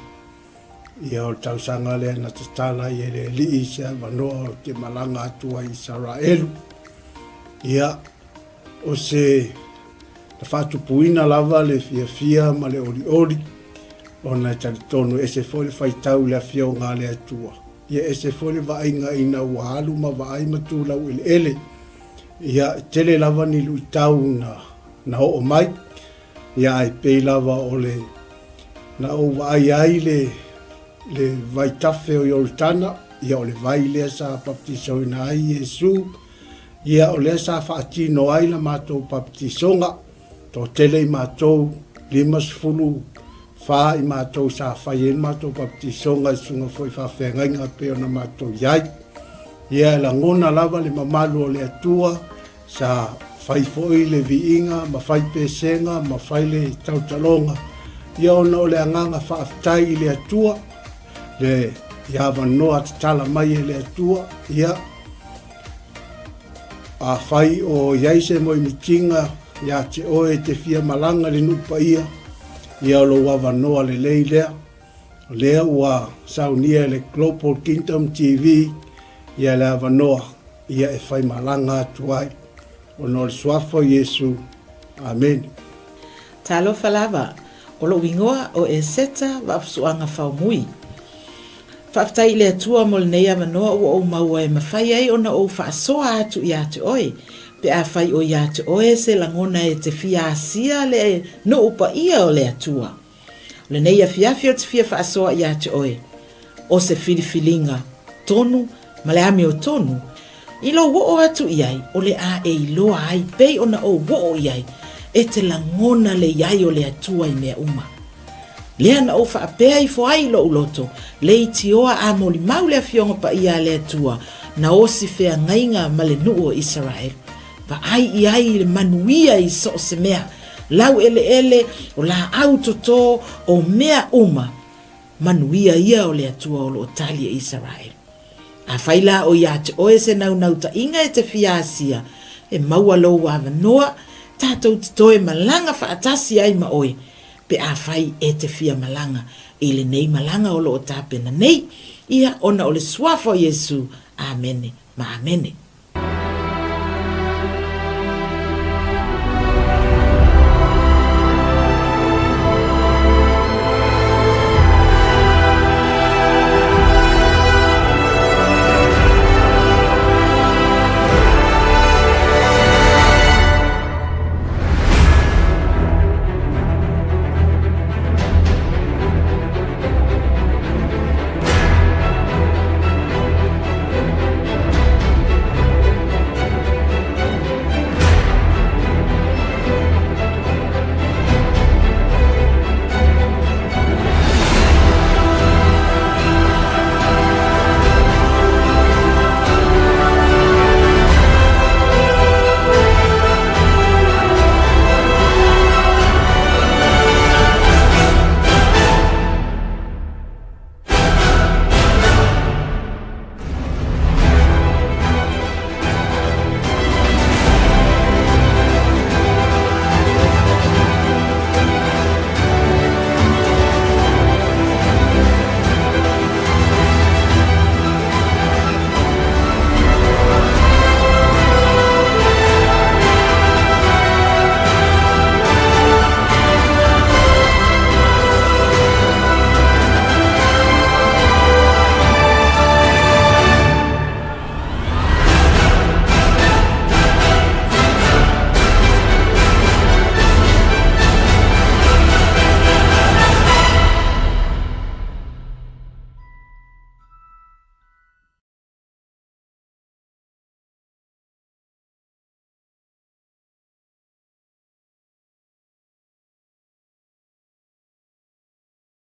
Ia o tausanga le na tatala i ele li isa vanoa o te malanga atua Israelu. Ia o se na fatu puina lava le fia ma le oli. Ona talitonu ese fole faitau le afia o ngā le atua. Ia ese fole vainga ina uahalu ma vai matula ele. Ia tele lava ni luitau na o mai. Ia ai pei lava o le na o vai ai le vai tafe o Yortana. Ia o le vai lea sa baptiso ina ai Yesu. Ia o lea sa whaatino ai la mātou baptisonga. Tō tele i mātou 50 fa i mātou sa whai en mātou baptisonga i sunga foi whawhengai ngā peo na mātou iai. Ia la ngona lava le mamalu o le atua sa whai foi le viinga, ma whai pesenga, ma whai le tautalonga. Ia ona o le anganga whaaftai le atua, le iawa noa tala mai le atua. Ia a whai o iaise mo i mitinga, ia te oe te fia malanga le nupa ia. Ia o lo wawa noa le lei lea. Lea ua saunia le Global Kingdom TV. Ia le awa noa. Ia e whai malanga atuai. O no le suafo Yesu. Amen. Talo falava. O lo wingoa o e seta wa apsuanga whaumui. Whaftai le atua mo le nei awa noa ua o maua e mawhai ai o na o whaasoa atu i atu oi. Pe a whai o ia te oe se langona e te fia asia le no upa ia o le atua. Le nei a fiafio te fia whaasoa ia te oe. O se filifilinga tonu, ma le ame o tonu. I lo wo o atu iai, o le a e iloa ai, pei o na o wo o iai, e te langona le iai o le atua i mea uma. Lea na o whaapea i fo ai lo uloto, le i tioa a moli mau le a fionga pa ia le atua, na o si fea ngainga ma le nuu o Israel. Pa ai i ai le manuia i so se mea, lau ele o la autoto o mea uma, manuia ia o le atua o lo talia Israel. A whaila o ia te oe se nau ta inga e te fiasia, e maua lo wa noa, tātou te toe malanga whaatasi ai ma oe, pe a whai e te fia malanga, e le nei malanga o lo o tāpena nei, ia ona o le suafo Yesu, amene, ma amene.